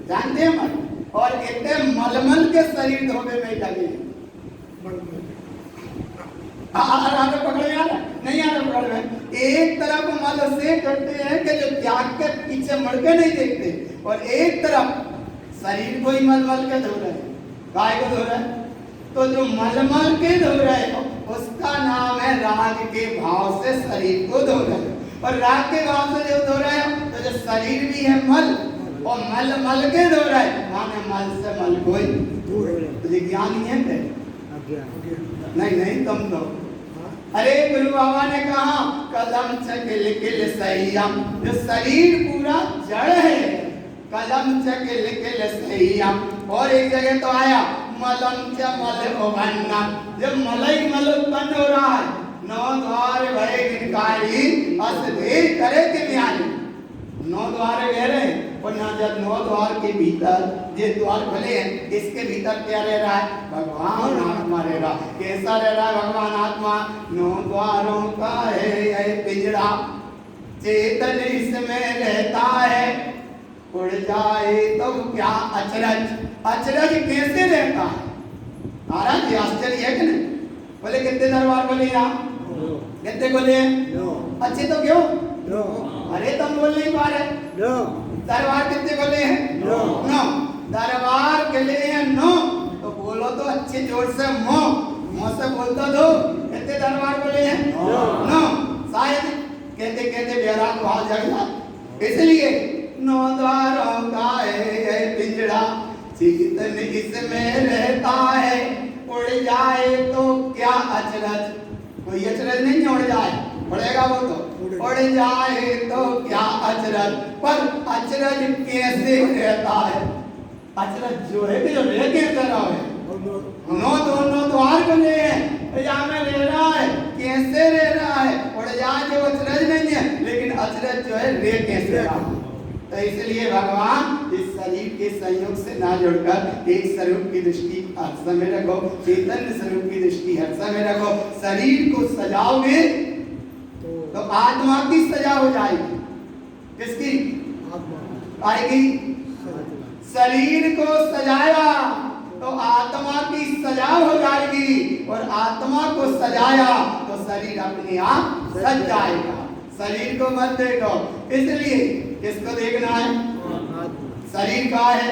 जानते हैं मल, और कहते मलमल के शरीर धोबे में लगे। आगे पकड़ में आ रहा नहीं, आ रहा पकड़ में। एक तरफ मल से कहते हैं कि जो त्याग के पीछे मुड़ के नहीं देखते, और एक तरफ शरीर को ही मलमल के धो रहे हैं। गाय को धो रहे हैं, तो जो मलमल के धो रहे हो उसका नाम है राग के भाव से शरीर को धो रहे हो। और राग के भाव से जो धो रहे हो तो जो शरीर भी है मल, और मल मल के धो रहे माने मल से मल कोई तुझे ज्ञान नहीं है नहीं नहीं तुम तो। अरे गुरु बाबा ने कहा कलम चकिल किल सैयम, जो शरीर पूरा जड़ है, कलम चकिल किल सैयम। और एक जगह तो आया मलम च मल उभन्ना, जब मलई मल उत्पन्न हो रहा है, नौ द्वार भय गिनकारी अस देश करे के न्याय। नौ द्वार कह रहे हैं, और यहाँ जब नौ द्वार के भीतर ये द्वार खुले हैं, इसके भीतर क्या रह रहा है? भगवान आत्मा रह रहा। कैसा रह रहा है भगवान आत्मा? नौ द्वारों का है पिंजरा, चेतन इसमें रहता है, उड़ जाए तो क्या अचरज। अचरज कैसे रहता है? महाराज ये आश्चर्य है कि नहीं? बोले कितने दरबार बोले यहाँ? कितने बोले? अच्छे तो क्यों? अरे तुम बोल नहीं पा रहे। दरबार कितने बोले हैं? नौ। दरबार के लिए हैं नौ, तो बोलो तो अच्छे जोर से मो से बोल दो। कितने दरबार बोले हैं? नौ। शायद कहते कहते बेरा को हाथ जाएगा, इसलिए नौ द्वारों का है पिंजरा, चेतन इसमें रहता है, उड़ जाए तो क्या अचरज। कोई अचरज नहीं उड़ जाए, उड़ेगा वो तो उड़ जाए तो क्या अचरज। पर अचरज कैसे रहता है? अचरज जो है कि जो रह कैसे रहा है? नौ दोनों द्वार बने हैं, यहाँ में रह रहा है, कैसे रह रहा है? उड़ जाए जो अचरज नहीं है, लेकिन अचरज जो है रह कैसे रहा है? तो इसलिए भगवान इस शरीर के संयोग से ना जुड़कर एक स्वरूप की दृष्टि हर समय रखो, चैतन्य स्वरूप की दृष्टि हर समय रखो। शरीर को सजाओगे तो आत्मा की सजा हो जाएगी। किसकी आएगी? शरीर को सजाया तो आत्मा की सजा हो जाएगी, और आत्मा को सजाया तो शरीर अपने आप सज जाएगा। शरीर को मत देखो, इसलिए किसको देखना है? शरीर का है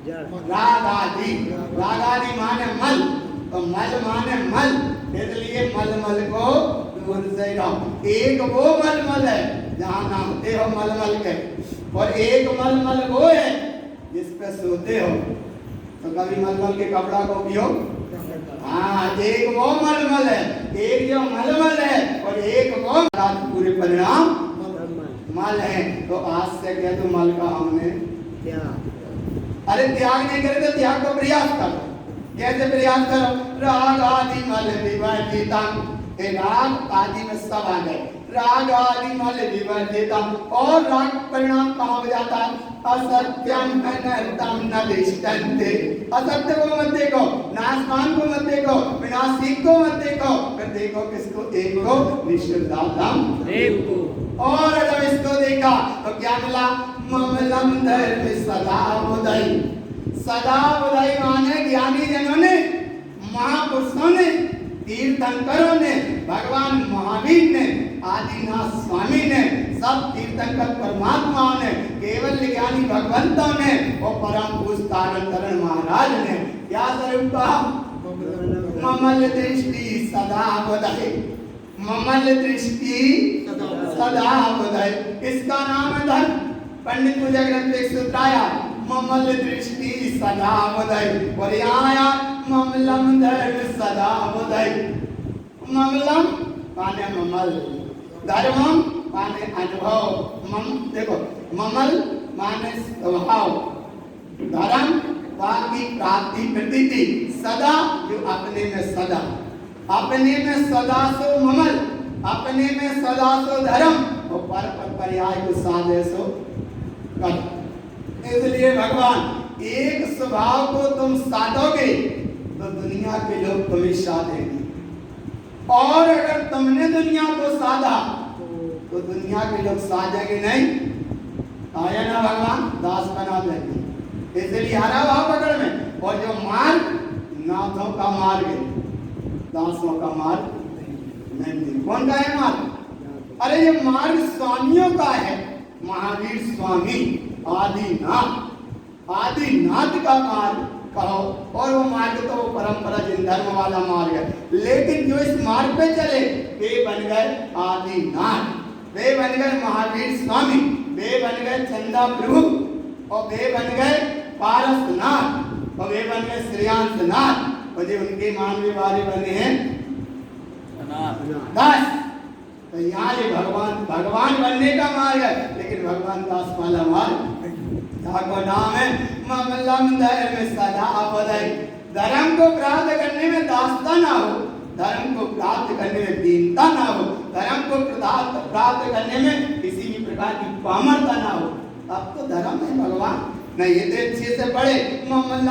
राग आदि। राग आदि माने मल, तो मल माने मल, इसलिए मल मल को दूर से रहो। एक वो मल मल है जहाँ नहाते हो मल मल के, और एक मल मल वो है जिस पे सोते हो। तो कभी मल मल के कपड़ा को उपयोग, हाँ, एक वो मलमल है, एक जो मलमल है, और एक वो पूरे परिणाम मल है। तो आज से क्या तो मल का हमने अरे त्याग नहीं करे तो त्याग को प्रयास करो। कैसे प्रयास करो? राग आदि मल विवर्जिता, राग आदि में सब आ गए। राग आदि मल विवर्जिता, और राग परिणाम कहाँ हो जाता है? असत्यम अनर्थम न दृष्टन्ते। असत्य को मत देखो, नाशवान को मत देखो, विनाशी को मत देखो, फिर देखो किसको? एक को, निष्ठुरदातम एक को। और जब इसको देखा तो क्या मिला? ममलम धर्म सदा उदय। सदा उदय माने ज्ञानी जनों ने, महापुरुषों ने, तीर्थंकरों ने, भगवान महावीर ने, आदिनाथ स्वामी ने, सब तीर्थंकर परमात्माओं ने, केवल ज्ञानी भगवंतों ने, और परम पूज्य तारण महाराज ने क्या स्वरूप कहा? ममल दृष्टि सदा उदय। ममल दृष्टि सदा उदय, इसका नाम है धर्म। पंडित पूजा ग्रंथ एक सूत्र आया, ममल दृष्टि सदा उदय, और यहाँ आया ममलम धर्म सदा उदय। ममलम माने ममल, धर्मम माने अनुभव। देखो, ममल माने स्वभाव, धर्म की प्राप्ति प्रतीति, सदा जो अपने में सदा, अपने में सदा सो ममल, अपने में सदा सो धर्म, और पर पर्याय को साधे सो कर। इसलिए भगवान एक स्वभाव को तुम साधोगे तो दुनिया के लोग तुम्हें साधेंगे। और अगर तुमने दुनिया को साधा तो दुनिया के लोग साजेंगे नहीं, आया ना भगवान दास बना देंगे। इसलिए हरा भाव पकड़ में, और जो मार्ग नाथों का मार्ग है, दासों का मार्ग नहीं। कौन का है मार्ग? अरे ये मार्ग स्वामियों का है। महावीर स्वामी आदिनाथ का मार्ग कहो, और वो मार्ग तो वो परंपरा जिन धर्म वाला मार्ग है। लेकिन जो इस मार्ग पे चले वे बन गए आदिनाथ, वे बन गए महावीर स्वामी, वे बन गए चंदा प्रभु, और वे बन गए पारसनाथ, और वे बन गए श्रेयांसनाथ, और जो उनके मानवी वाले बने हैं दास। तो यहाँ ये भगवान बनने का मार्ग है, लेकिन भगवान दास वाला मार्ग को नाम है में सदा बधाई। धर्म को प्राप्त करने में दासता ना हो, धर्म को प्राप्त करने में दीनता ना हो, धर्म को प्राप्त करने में किसी भी प्रकार की पामरता ना हो, अब तो धर्म है भगवान। नहीं ये तो अच्छे से पढ़े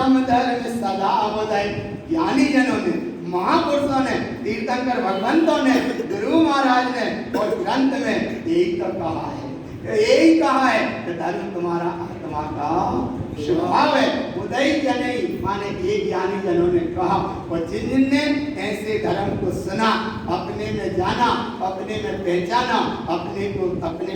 में सदा बधाई। ज्ञानी जनों ने, महापुरुषों ने, तीर्थंकर भगवंतों ने, गुरु महाराज ने और ग्रंथ में यही तो कहा है, यही कहा है कि धर्म तुम्हारा आत्मा का स्वभाव है। उदय जने माने ये ज्ञानी जनों ने कहा, और जिनने ऐसे धर्म को सुना, अपने में जाना, अपने में पहचाना, अपने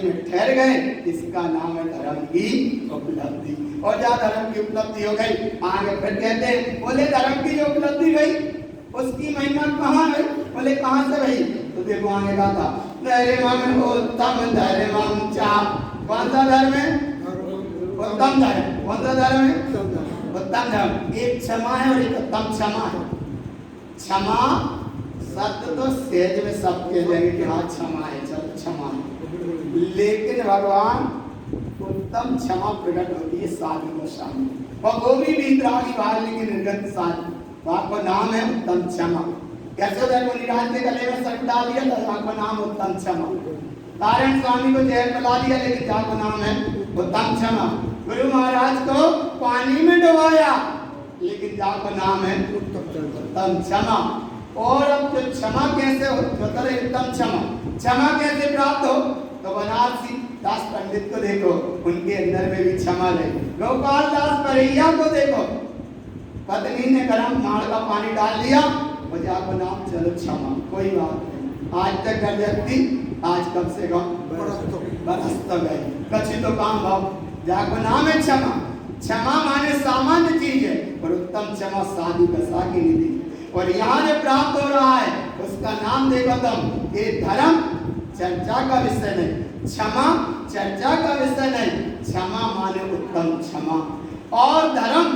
में ठहर गए, इसका नाम है धर्म की उपलब्धि। और जहाँ धर्म की उपलब्धि हो गई, आगे फिर कहते हैं बोले धर्म की जो उपलब्धि गई उसकी महिमा कहाँ है? बोले कहाँ से भाई? तो देखो आगे कहा था धर्मम उत्तम धर्मम चा। कौन सा धर्म है? उत्तम धर्म। कौन सा धर्म है? उत्तम धर्म। एक क्षमा है और एक उत्तम क्षमा है। क्षमा सत्य तो सहज में सब कह देंगे कि हाँ क्षमा है, चल क्षमा है, लेकिन भगवान उत्तम क्षमा प्रकट होती है साधु दशा में, और वो भी वितरागी बाहर लेकिन निर्गत साधु, आपका नाम है उत्तम क्षमा। कैसे उधर को निराश के गले में सट डाल दिया तो आपका नाम उत्तम क्षमा। तारण स्वामी को जहर पिला दिया, लेकिन आपका नाम है उत्तम क्षमा। गुरु महाराज को पानी में डुबाया, लेकिन आपका नाम है उत्तम क्षमा। और अब तो क्षमा कैसे हो? उत्तम क्षमा, क्षमा कैसे प्राप्त हो? तो बनारसी दास पंडित को देखो, उनके अंदर में भी क्षमा है। गोपाल दास परैया को देखो, पत्नी ने गर्म माड़ का पानी डाल दिया, मुझे आपको नाम चलो क्षमा, कोई बात नहीं। आज तक का व्यक्ति आज कम से कम बरस तो गए, कच्ची तो काम भाव, जाको नाम है क्षमा। क्षमा माने सामान्य चीज है, और उत्तम क्षमा साधु दशा की निधि। और यहाँ जो प्राप्त हो रहा है उसका नाम देखो तुम, ये धर्म चर्चा का विषय नहीं, क्षमा चर्चा का विषय नहीं। क्षमा माने उत्तम क्षमा, और धर्म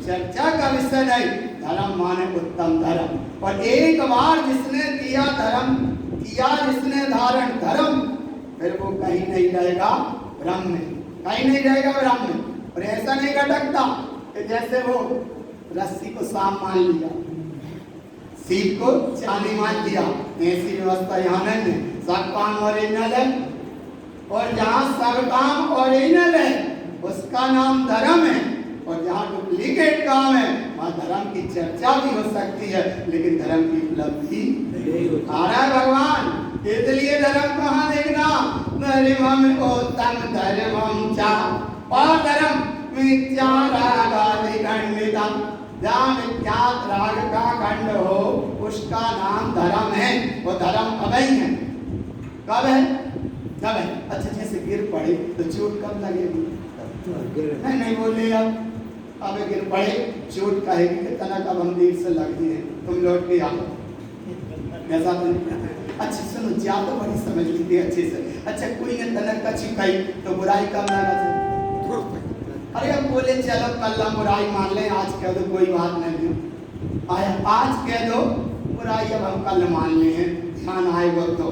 चर्चा का विषय नहीं, धर्म माने उत्तम धर्म। और एक बार जिसने किया धर्म, किया जिसने धारण धर्म, फिर वो कहीं नहीं रहेगा ब्रह्म में, कहीं नहीं रहेगा ब्रह्म में। और ऐसा नहीं घटकता कि जैसे वो रस्सी को सांप मान लिया, सीप को चांदी मान लिया, ऐसी व्यवस्था यहाँ नहीं है। सब काम ओरिजिनल है, और जहाँ सब काम ओरिजिनल है उसका नाम धर्म है, और जहाँ डुप्लीकेट काम है वहाँ धर्म की चर्चा भी हो सकती है, लेकिन धर्म की उपलब्धि आ रहा है भगवान। इसलिए धर्म कहाँ देखना? धर्मम उत्तम धर्मम चा, और धर्म मिथ्या रागादि खंडितम, जहाँ मिथ्या राग का खंड हो उसका नाम धर्म है, वो धर्म अवैध है। कब है? कब है? अच्छे से गिर पड़े तो चोट कब लगेगी? नहीं बोले अब गिर पड़े चोट कहेगी कि तनक अब हम देर से लगती है, तुम लौट के आओ, ऐसा तो नहीं। अच्छा सुनो, जा तो बड़ी समझ लीजिए अच्छे से। अच्छा कोई ने तनक का छिपाई तो बुराई कब लगा? अरे अब बोले चलो कल हम बुराई मान लें, आज कह दो कोई बात नहीं, आया आज कह दो बुराई अब हम कल मान ले हैं, ध्यान आए वो तो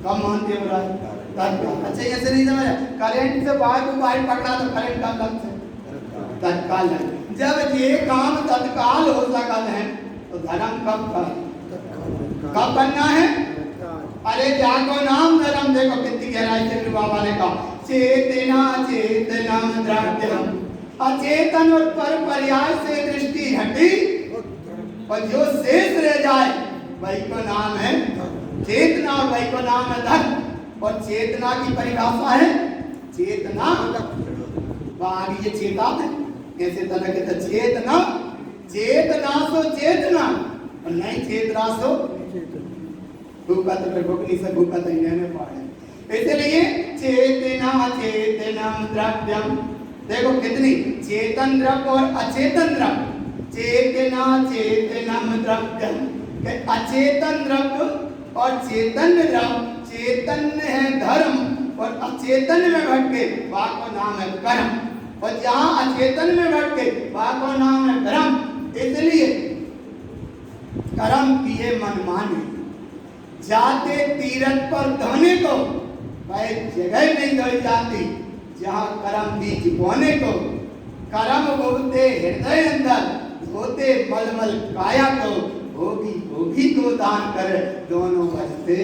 कब मानते बुराई? अच्छा ऐसे नहीं समझ, करंट से बाहर को बाहर पकड़ा तो करंट का लग से तत्काल है। जब ये काम तत्काल हो सकता है तो धर्म कब करना है? अरे जाको नाम धर्म देखो कितनी गहराई से बाबा ने कहा, चेतना चेतनम द्रव्यम, अचेतन और पर पर्याय से दृष्टि हटी, और जो शेष रह जाए वही को नाम है चेतना और वही को नाम है धर्म। और चेतना की परिभाषा है चेतना आगे ये चेता है कैसे तरह के चेतना चेतना सो चेतना और नहीं चेतना सो भूखत भुखनी से भूखत में पड़े। इसलिए चेतना चेतनम द्रव्यम देखो कितनी चेतन द्रव्य और अचेतन द्रव्य चेतना चेतनम द्रव्यम अचेतन द्रव्य और चेतन द्रव्य चेतन है धर्म और अचेतन में भटके वहाँ को नाम है कर्म और जहाँ अचेतन में भटके वहाँ को नाम है कर्म। इसलिए कर्म किए मनमाने जाते तीरथ पर धोने को वह जगह नहीं धोई जाती जहाँ कर्म बीज बोने को कर्म बोते हृदय अंदर धोते मलमल काया को भोगी को दान करे दोनों बचते।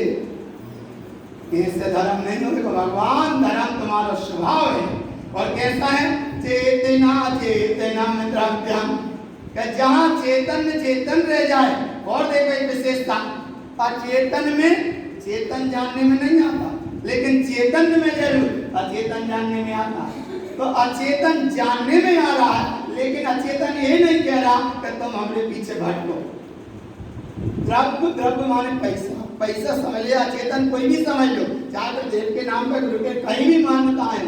इससे धर्म नहीं होगा भगवान धर्म तुम्हारा स्वभाव है और कैसा है चेतना चेतनम द्रव्यम जहाँ चेतन चेतन रह जाए। और देखो एक विशेषता अचेतन में चेतन जानने में नहीं आता लेकिन चेतन में जरूर अचेतन जानने में आता है। तो अचेतन जानने में आ रहा है लेकिन अचेतन ये नहीं कह रहा कि तुम हमरे पीछे भटको। द्रव्य द्रव्य माने पैसा पैसा समझ लिया अचेतन कोई भी समझ लो चाहे तो जेब के नाम पर रुके कहीं भी मान्यता है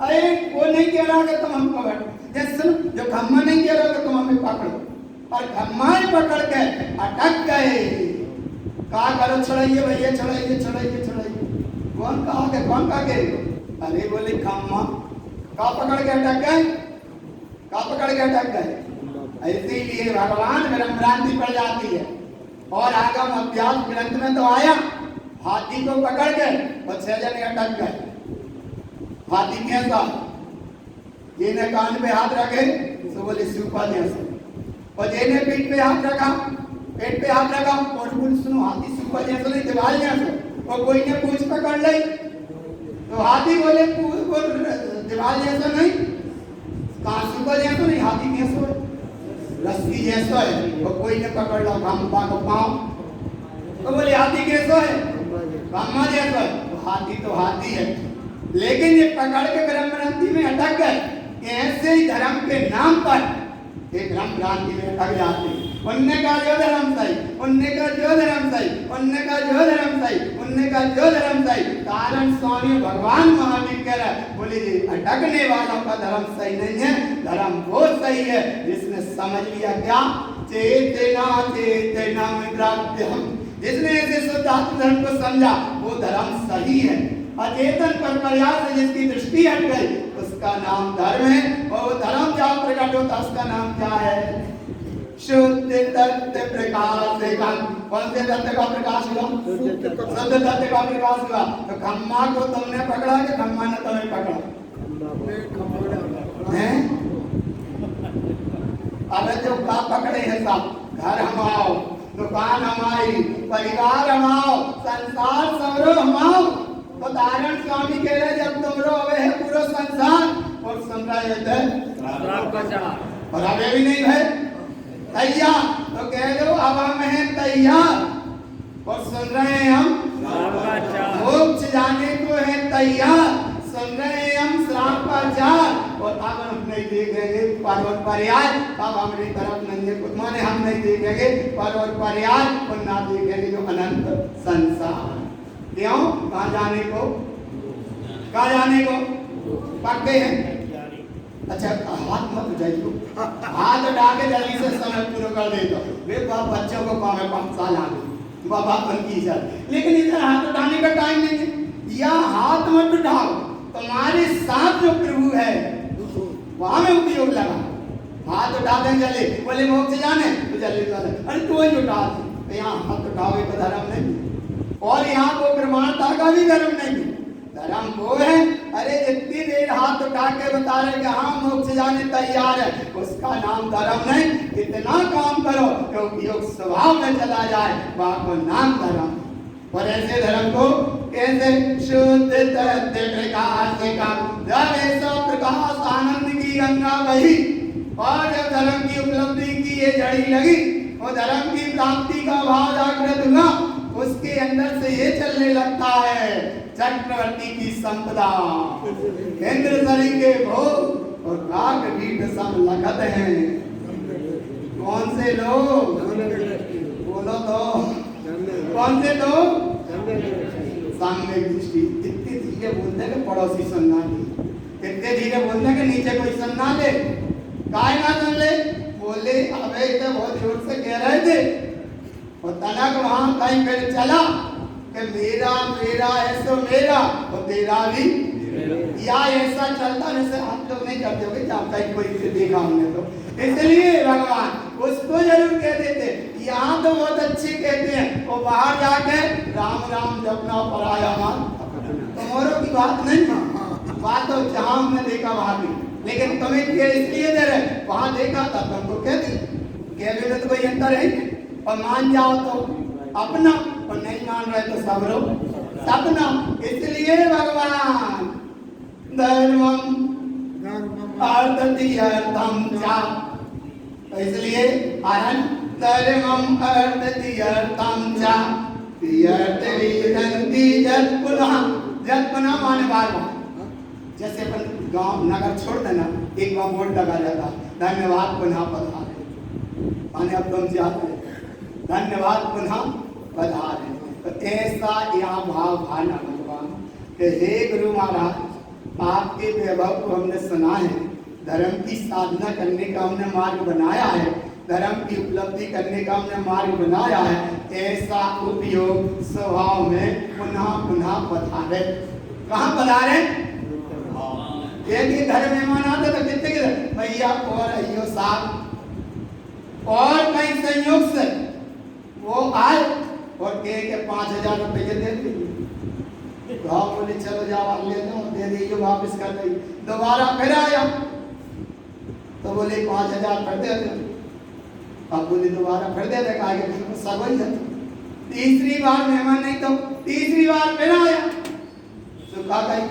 अरे वो नहीं कह रहा कि तुम हमको बैठो जैसे जो खम्मा नहीं कह रहा कि तुम हमें पकड़ो और खम्मा ही पकड़ के अटक गए कहा करो छड़ाइए भैया छड़ाइए छड़ाइए छड़ाइए कौन कहा के अरे बोले खम्मा कहा पकड़ के अटक गए कहा पकड़ के अटक गए। इसीलिए भगवान भ्रांति पड़ जाती है और आगम अभ्यास ग्रंथ में तो आया हाथी को पकड़ के और 6 जने अटक गए। हाथी कैसा जिन्हें कान पे हाथ रखे तो बोले सूपा जैसा और जिन्हें पीठ पे हाथ रखा पेट पे हाथ रखा और बोल सुनो हाथी सूपा जैसा नहीं दीवार जैसा और कोई ने पूछ पकड़ ली तो हाथी बोले दीवार जैसा नहीं कहाँ सूपा जैसा नहीं हाथी कैसा रस्सी जैसा है और कोई ने पकड़ ला खम्बा को पाँव तो बोले हाथी कैसा है खम्बा जैसा है तो हाथी है लेकिन ये पकड़ के ब्रह्मभ्रांति में अटक गए। ऐसे ही धर्म के नाम पर एक ब्रह्मभ्रांति में अटक जाते उनने का जो धर्म सही उनने का जो धर्म सही उनने का जो धर्म सही उनने का जो धर्म सही कारण स्वामी भगवान महावीर कह रहे बोले जी अटकने वालों का धर्म सही नहीं है धर्म वो सही है जिसने समझ लिया क्या चेतना चेतना द्रव्यम जिसने ऐसे शुद्धात्म धर्म को समझा वो धर्म सही है। अचेतन पर प्रयास से जिसकी दृष्टि हट गई उसका नाम धर्म है और धर्म जहाँ प्रकट होता उसका नाम क्या है शुद्ध तत्व प्रकाश। कौन से तत्व का प्रकाश हुआ शुद्ध तत्व का प्रकाश हुआ। तो खम्मा को तुमने पकड़ा कि खम्मा ने तुम्हें पकड़ा अब जो का पकड़े है सब घर हमाओ दुकान हमारी परिवार हमाओ संसार सवरो हमाओ तो नारायण स्वामी कह रहे जब तुम रो अवे है पूरा संसार और संसार और अबे भी नहीं है तैयार तो कह दो अब हम हैं तैयार और सुन रहे हैं हम मोक्ष जाने को है तैयार सुन रहे हैं हम श्राप का चार और अब हम नहीं देखेंगे पर और पर्याय अब हमारी तरफ नहीं है माने हम नहीं देखेंगे पर और पर्याय और ना देखेंगे जो अनंत संसार क्यों कहाँ जाने को पक्के हैं। अच्छा हाथ मत उठाइए हाथ उठा के जल्दी से समय पूरा कर दे दो वे बच्चों को काम है 5 साल आगे बाबा बन की जाए लेकिन इधर हाथ उठाने का टाइम नहीं है या हाथ मत उठाओ तुम्हारे साथ जो प्रभु है वहां में उपयोग लगा हाथ उठा दें जल्दी बोले मोक्ष जाने तो जल्दी अरे तू ही उठा तो यहाँ हाथ उठाओगे तो धर्म नहीं और यहाँ को प्रमाणता का भी धर्म नहीं धर्म वो है अरे जितनी देर हाथ उठा के बता रहे कि हाँ मोक्ष जाने तैयार है उसका नाम धर्म नहीं इतना काम करो क्योंकि योग स्वभाव में चला जाए वहाँ को नाम धर्म। और ऐसे धर्म को कैसे शुद्ध तत्व प्रकाश का जब ऐसा प्रकाश आनंद की गंगा बही और जब धर्म की उपलब्धि की ये जड़ी लगी वो धर्म की प्राप्ति का भाव जागृत हुआ, उसके अंदर से ये चलने लगता है चक्रवर्ती की संपदा, इंद्र सरी के भोग और काक कीट सब लगत हैं। कौन से लोग? बोलो तो, कौन से लोग? सामने दृष्टि। इतनी धीरे बोलते हैं कि पड़ोसी सुनना नहीं, इतने धीरे बोलते हैं कि नीचे कोई सुनना ले, काय ना सुन ले। बोले अबे तो बहुत जोर से कह रहे थे और तनक वहां कहीं फिर चला कि मेरा मेरा है सो मेरा और तेरा भी या ऐसा चलता जैसे आप लोग नहीं करते हो जहाँ कहीं कोई से देखा हमने तो, इसलिए भगवान उसको जरूर कह देते। यहाँ तो बहुत अच्छे कहते हैं, वो बाहर जाके राम राम जपना पराया मान, तुम्हारों की बात नहीं, बात तो जहाँ हमने देखा वहां भी, लेकिन तुम्हें इसलिए दे रहे वहां देखा था तुमको कह दी, कह भी तो कोई अंतर है और मान जाओ तो अपना और नहीं मान रहे तो सब लोग सपना। इसलिए भगवान धर्मम अर्थम चा, इसलिए अरन धर्मम अर्थम चा जत पुनः माने बार बार। जैसे अपन गांव नगर छोड़ देना, एक बार बोर्ड लगा जाता धन्यवाद पुनः पधारे, माने अब तुम जाते धन्यवाद पुनः पधारे। तो ऐसा यहाँ भाव भाना भगवान कि हे गुरु महाराज, आपके वैभव को हमने सुना है, धर्म की साधना करने का हमने मार्ग बनाया है, धर्म की उपलब्धि करने का हमने मार्ग बनाया है, ऐसा उपयोग स्वभाव में पुनः पुनः पधारे। कहाँ पधारे? यदि धर्म मेहमान आते तो कितने के भैया और अयो साहब और कई संयोग से वो आए और कहे के 5,000 रुपये दे दिए, गाँव बोले चलो जाओ ले दो, दे दीजिए वापस कर दी। दोबारा फिर आया तो बोले 5,000 फिर दे दो, अब बोले दोबारा फिर दे दे, कहा सब वही है। तीसरी बार मेहमान नहीं तो तीसरी बार फिर आया, सुखा गई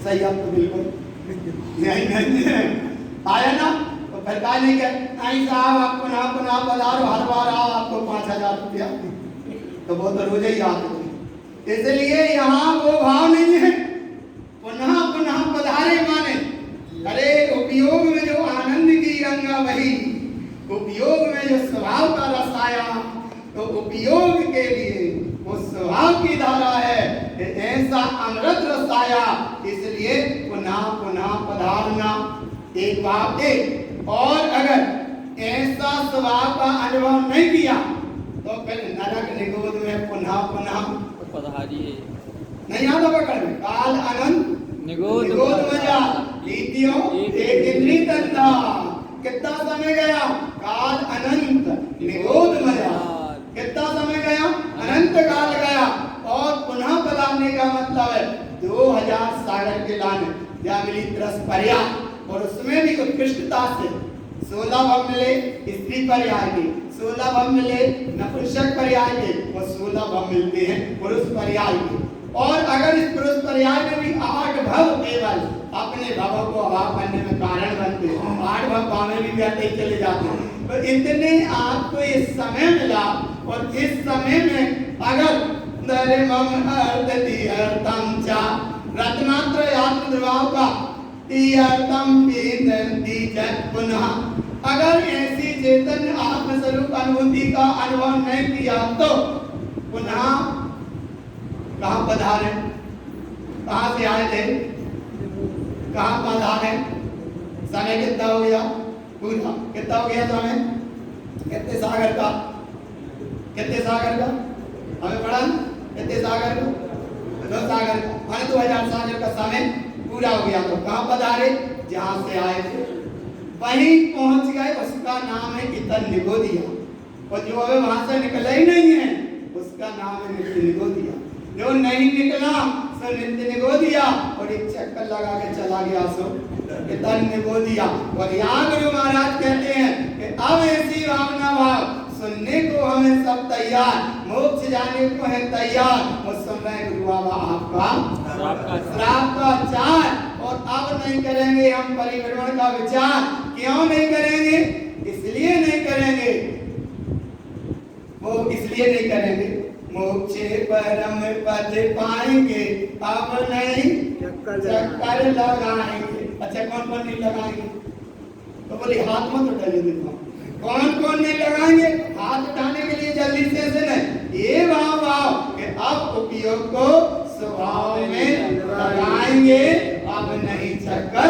सही, आप तो बिल्कुल नहीं आया ना, तो फिर कहा नहीं क्या नहीं साहब आप पुनः पुनः पधारो, हर बार आओ आपको 5,000 रुपया, तो वो तो रोज ही आते थे। इसलिए यहाँ वो भाव नहीं है पुनः पुनः पधारे माने, अरे उपयोग में जो आनंद की गंगा बही, उपयोग में जो स्वभाव का रस आया, तो उपयोग के लिए वो स्वभाव की धारा है, ऐसा अमृत रस आया, इसलिए पुनः पुनः पधारना। एक बात एक, और अगर ऐसा स्वभाव का अनुभव नहीं किया तो फिर नरक निगोद में पुनः पुनः पधारिए। नहीं आता पकड़ में काल अनंत निगोद मजा लीतियों एक इंद्री तंदा, कितना समय गया? काल अनंत निगोद मजा, कितना समय गया? अनंत काल गया। और पुनः पधारने का मतलब है 2000 सागर के लाने या मिली 10 पर्याय, और उसमें भी उत्कृष्टता से 16 भव मिले स्त्री पर्याय के, 16 भव मिले नपुंसक पर्याय के, और 16 भव मिलते हैं पुरुष पर्याय के। और अगर इस पुरुष पर्याय में भी 8 भव केवल अपने भवों को अभाव करने में कारण बनते हैं, 8 भव पाने भी व्यर्थ चले जाते हैं। तो इतने आपको इस समय मिला, और इस समय में अगर धर्मम अर्थम चा रत्नात्र आत्मद्रभाव का पुनः, अगर ऐसी चेतन आत्मस्वरूप अनुभूति का अनुभव नहीं किया तो पुनः कहाँ पधारे? कहाँ से आए थे? कहाँ पधारे? समय कितना हो गया? पूरा कितना हो गया समय? कितने सागर का? कितने सागर का हमें पढ़ा? कितने सागर का? 2 सागर का, माने 2000 सागर का समय पूरा हो गया। तो कहाँ पधारे? जहाँ से आए थे वहीं पहुंच गए, उसका नाम है इतर निगोदिया। और जो अभी वहां से निकला ही नहीं है उसका नाम है नित्य निगोदिया। जो नहीं निकला सो नित्य निगोदिया, और एक चक्कर लगा के चला गया सो इतर निगोदिया। और यहाँ गुरु महाराज कहते हैं कि अब ऐसी भावना भाव सुनने को हमें सब तैयार, मोक्ष जाने को है तैयार, और सुन रहे गुरु बाबा आपका श्राप का चार। और अब नहीं करेंगे हम परिभ्रमण का विचार। क्यों नहीं करेंगे? इसलिए इसलिए नहीं करेंगे, वो इसलिए नहीं करेंगे, मोक्षे परम पद पाएंगे, अब नहीं चक्कर लगाएंगे। अच्छा कौन कौन नहीं लगाएंगे? तो बोली हाथ मत उठाइए, देखो कौन कौन नहीं लगाएंगे। हाथ उठाने के लिए जल्दी से नहीं, ये भाव कि अब उपयोग को स्वभाव में लगाएंगे, अब नहीं चक्कर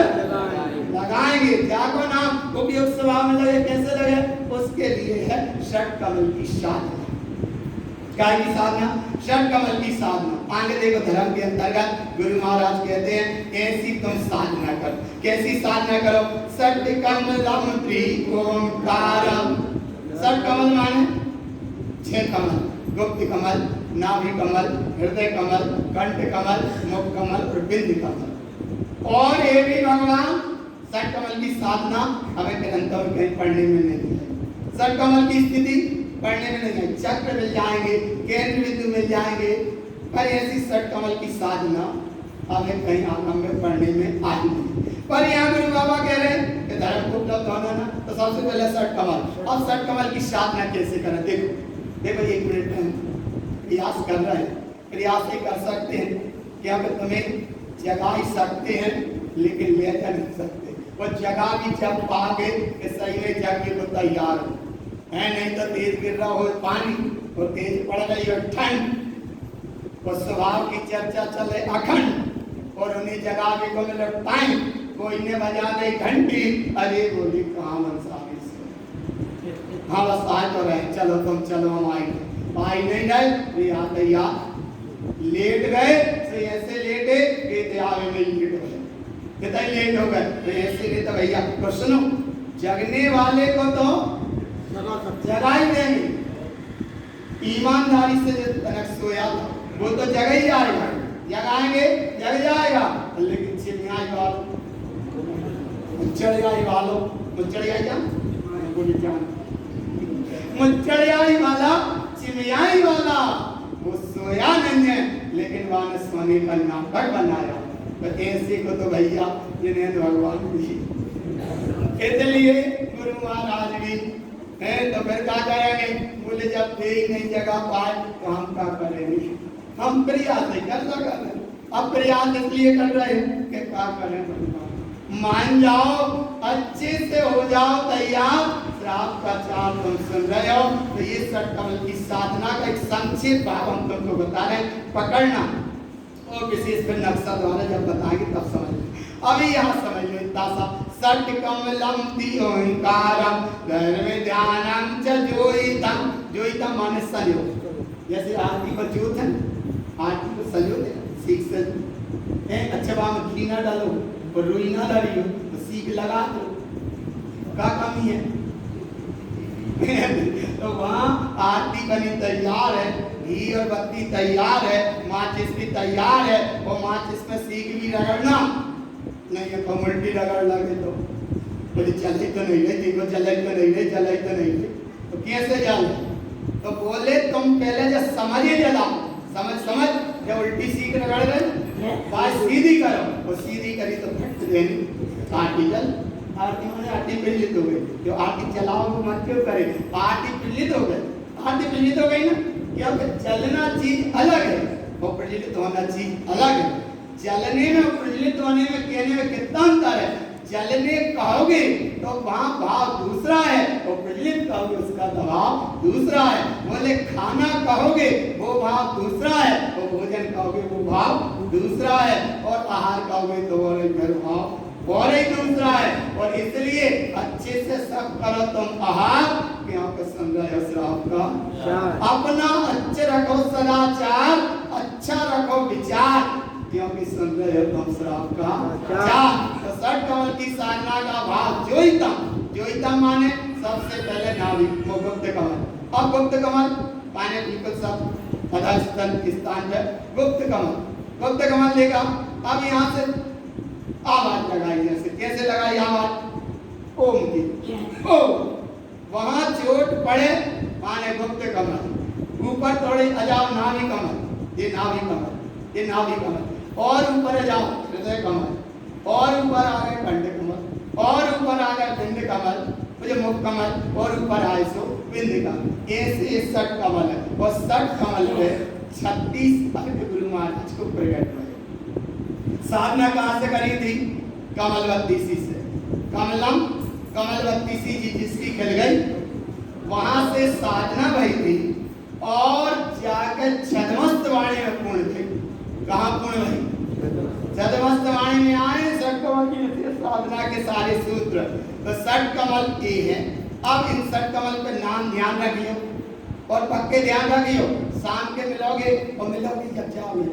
लगाएंगे। जाको नाम उपयोग स्वभाव में लगे, कैसे लगे? उसके लिए है षट कमल की साधना। क्या की साधना? षट कमल की साधना। आगे देखो धर्म के अंतर्गत गुरु महाराज कहते हैं ऐसी तुम साधना करो। कैसी साधना करो? षट कमलम त्रिओंकारम। षट कमल माने 6 कमल, गुप्त कमल, नाभि कमल, हृदय कमल, कंठ कमल, मुख कमल और बिंद कमल। और ये भी भगवान षट कमल की साधना हमें ग्रंथों में कहीं पढ़ने में नहीं है। षट कमल की स्थिति पढ़ने में नहीं है। चक्र मिल जाएंगे, केंद्र बिंदु मिल जाएंगे, पर ऐसी षट कमल की साधना हमें कहीं आगम में पढ़ने में आई नहीं। पर यहाँ गुरु बाबा कह रहे हैं कि धर्म को उपलब्ध होना ना, तो सबसे पहले षट कमल। अब षट कमल की साधना कैसे करें? देखो 1 मिनट में प्रयास कर रहे हैं, प्रयास ही कर सकते हैं कि हम तुम्हें जगा ही सकते हैं लेकिन ले जा नहीं सकते। वो जगह भी जब पाओगे कि सही में जगने को तैयार है, नहीं तो तेज गिर रहा हो पानी और तेज पड़ रही हो ठंड, और स्वभाव की चर्चा चले अखंड, और उन्हें जगह के को मिले टाइम, कोई ने बजा दे घंटी, अरे बोली कहाँ मनसावी से, हाँ बस आ तो रहे, चलो तुम चलो, हम आई नहीं गए, याद लेट गए, तो ऐसे लेटे कि दयावे में लेट गए, कितना लेट हो गए, तो ऐसे नहीं तो भैया तो सुनो, जगने वाले को तो जगा ही देंगे। ईमानदारी से जो तनक सोया था वो तो जग ही जाएगा, जगाएंगे जग जाएगा, लेकिन चिड़ियाई वालों, मुचड़ियाई वालों, मुचड़ियाई क्या बोली क्या, मुचड़ियाई वाला, चिड़ियाई वाला वो सोया नहीं है, लेकिन वहां सोने का नाटक बनाया। तो ऐसे को तो भैया जिन्हें भगवान भी इसलिए गुरु महाराज भी है, तो फिर क्या करेंगे? बोले जब दे ही नहीं जगह पाए तो हम क्या करेंगे? हम प्रयास ही कर रहे हैं। अब प्रयास इसलिए कर रहे हैं कि क्या करें? मान जाओ, अच्छे से हो जाओ तैयार। श्राप का चाल तुम सुन रहे हो, तो ये षट कमल की साधना का एक संक्षिप्त भाव हम तुमको बता रहे हैं, पकड़ना और विशेष फिर नक्शा द्वारा जब बताएंगे तब समझ। अभी यहाँ समझ लो इतना सा, षट कमलम ओंकारम धर्म ध्यानम च जोइतम। जोइतम माने संयोग, जैसे आरती पर जोत है, आरती पर संयोग है, सीख से अच्छा वहां घी ना डालो और रुई ना डाली हो तो सीख लगा दो, क्या कमी है? तो वहाँ आरती बनी तैयार है, घी और बत्ती तैयार है, माचिस भी तैयार है, और माचिस में सीख भी रगड़ना नहीं है, तो उल्टी रगड़ लगे तो बोली चली तो नहीं रही, देखो चलाई तो नहीं रही, चलाई तो नहीं रही, तो कैसे जले? तो बोले तुम पहले जब समझे जलाओ, समझ जब उल्टी सीख रगड़ रहे बात सीधी करो, और सीधी करी तो फट देनी आटी जल। आरती मैंने आटी पिल्लित हो गई, जो आटी चलाओ वो मत क्यों करे, आटी पिल्लित हो गई, आटी पिल्लित हो गई ना, क्या चलना चीज अलग है और प्रज्वलित होना चीज अलग है। जलने में और प्रज्वलित होने में कहने में कितना अंतर है? जलने कहोगे तो वहां भाव दूसरा है, और प्रज्वलित कहोगे उसका दबाव दूसरा है। बोले खाना कहोगे वो भाव दूसरा है, और भोजन कहोगे वो भाव दूसरा है, और आहार कहोगे तो और फिर भाव और ही दूसरा है। और इसलिए अच्छे से सब करो तुम आहार, क्योंकि सुन रहे हो श्राप का अपना अच्छे रखो सदाचार, अच्छा रखो विचार, क्योंकि सुन रहे हो तुम श्राप का चार। तो षट कमल की साधना का भाव जोइतम, जोइतम माने सबसे पहले नाभि वो गुप्त कमल। अब गुप्त कमल माने बिल्कुल सब अधस्तन स्थान पे गुप्त कमल, गुप्त कमल लेगा। अब यहाँ से आवाज लगाई, जैसे कैसे लगाई आवाज? ओम की ओ, वहां चोट पड़े माने गुप्त कमल, ऊपर थोड़ी अजाओ नाभि कमल, ये नाभि कमल, ये नाभि कमल, और ऊपर जाओ हृदय कमल, और ऊपर आ गए कंठ कमल, और ऊपर आ गए पिंड कमल, जो मुख कमल और ऊपर आए सो बिंद का, ऐसे 60 कमल है और 60 कमल पे 36 अर्घ गुरु महाराज को प्रकट हुए। साधना कहाँ से करी थी? कमलवती सी से। कमलवती सी जी जिसकी खिल गई, वहां से साधना भई थी और जाकर छदमस्तवाणी में पूर्ण थे। कहाँ पूर्ण भई? छदमस्तवाणी में आए 60 कमल की साधना के सारे सूत्र। तो 60 कमल ये है। अब इन 60 कमल पे नाम ध्यान रखियो और पक्के ध्यान रखियो, शाम के मिलोगे और मिलोगे जब जाओगे।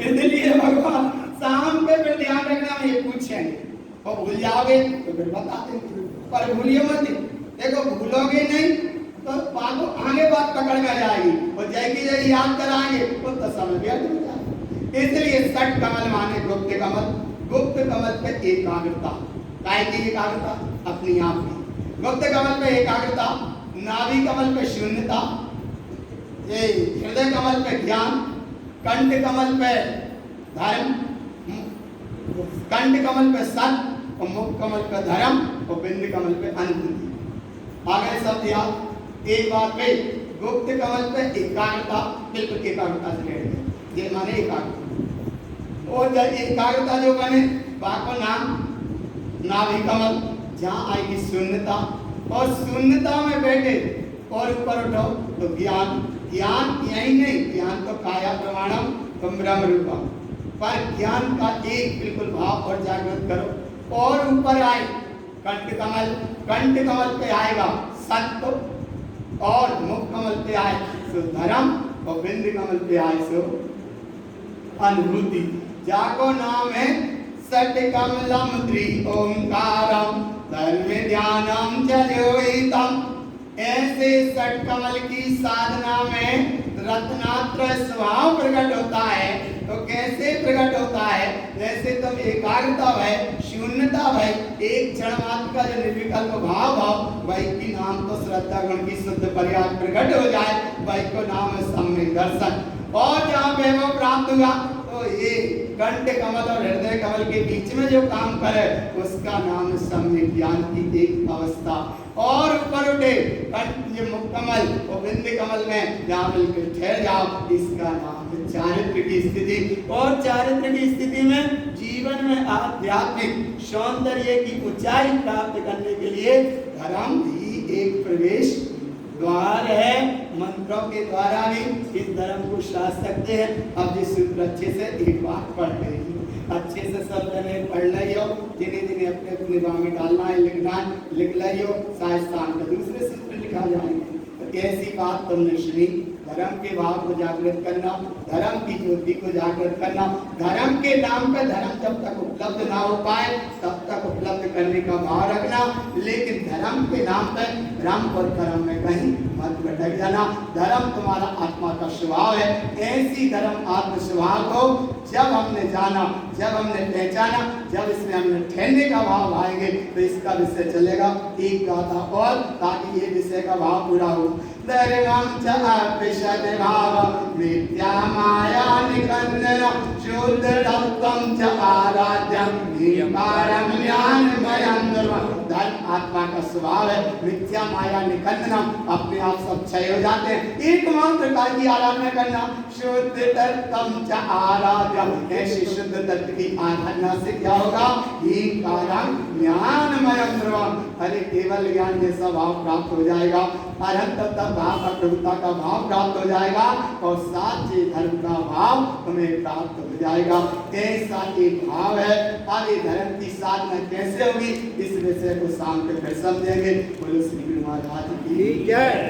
इसलिए भगवान शाम पे फिर ध्यान रखना, ये पूछेंगे और भूल जाओगे तो फिर बता देंगे, पर भूलिए मत। देखो भूलोगे नहीं तो बातों आगे बात पकड़ में जाएगी और जैकी जैकी याद कराएंगे तो समय व्यर्थ हो जाएगा। इसलिए 60 कमल माने गुप्त कमल। गुप्त कमल पे एकाग्रता, काय की एकाग्रता? अपनी आप की। गुप्त कमल पे एकाग्रता, नाभि कमल पे शून्यता, ये हृदय कमल पे ज्ञान, कंठ कमल पे धर्म, कंठ कमल पे सत्य और मुख कमल पे धर्म और बिंद कमल पे अनुभूति। आगे सब याद। एक बात पे गुप्त कमल पे एकाग्रता, बिल्कुल एकाग्रता से बैठ गए, ये माने एकाग्रता। और जब एकाग्रता जो बने बाको नाम नाभि कमल, जहाँ आएगी शून्यता और शून्यता में बैठे और ऊपर उठो तो ज्ञान। ज्ञान यही नहीं, ज्ञान तो काया प्रमाणम तुम ब्रह्म रूपम, पर ज्ञान का एक बिल्कुल भाव और जागृत करो और ऊपर आए कंठ कमल। कंठ कमल पे आएगा सत्य और मुख कमल पे आए सो धर्म और बिंद कमल पे आए सो अनुभूति। जाको नाम है सट कमलम त्रि ओंकारम धर्म ध्यानम चलोहितम। ऐसे सट कमल की साधना में रत्नात्र स्वभाव प्रकट होता है। तो कैसे प्रकट होता है? जैसे तुम एकाग्रता है, शून्यता है, एक क्षण मात्र का जो निर्विकल्प भाव वही की नाम तो श्रद्धा गुण की शुद्ध पर्याप्त प्रकट हो जाए, वही को नाम है सम्यक दर्शन। और जहाँ वैभव प्राप्त हुआ तो ये कंठ कमल और हृदय कमल के बीच में जो काम करे उसका नाम सम्यक ज्ञान की एक अवस्था। और ऊपर उठे कंठ मुख कमल और बिंद कमल में जहाँ बिल्कुल ठहर जाओ, इसका नाम है चारित्र की स्थिति। और चारित्र की स्थिति में जीवन में आध्यात्मिक सौंदर्य की ऊंचाई प्राप्त करने के लिए धर्म ही एक प्रवेश द्वार है। मंत्रों के द्वारा भी इस धर्म को साध सकते हैं। अब जिस सूत्र अच्छे से एक बात पढ़ रही अच्छे से सब जने पढ़ लियो, जिन्हें जिन्हें अपने अपने दिमाग में डालना है लिखना है लिख लियो, शायद शाम में दूसरे सूत्र लिखा जाएंगे। तो ऐसी बात तुमने सुनी। धर्म के भाव को जागृत करना, धर्म की ज्योति को जागृत करना, धर्म के नाम पर धर्म जब तक उपलब्ध ना हो पाए तब तक उपलब्ध करने का भाव रखना, लेकिन धर्म के नाम पर धर्म और कर्म में कहीं मत भटक जाना। धर्म तुम्हारा आत्मा का स्वभाव है। ऐसी धर्म आत्म स्वभाव को जब हमने जाना, जब हमने पहचाना, जब इसमें हमने ठहरने का भाव आएंगे तो इसका विषय चलेगा एक गाथा और, ताकि ये विषय का भाव पूरा हो। धर्मं च अर्पिषद भाव मिथ्या माया निकंदन शुद्ध तत्वं च आराध्यं निपारं ज्ञानमयं धर्म। धर्म आत्मा का स्वभाव है। मिथ्या माया निकंदनम, अपने आप सब क्षय हो जाते हैं। एकमात्र काल की आराधना करना। शुद्ध तत्वं च आराध्यं, ऐसी शुद्ध तत्व की आराधना से क्या होगा? ईंकारं ज्ञानमयं धर्म, अरे केवल ज्ञान जैसा भाव प्राप्त हो जाएगा। अरहत तत्व भाव और प्रभुता का भाव प्राप्त हो जाएगा और साच्चे धर्म का भाव तुम्हें प्राप्त हो जाएगा। ऐसा एक भाव है। अब ये धर्म की साधना कैसे होगी इस विषय को शाम को फिर समझेंगे। बोलो श्री गुरु महाराज की जय।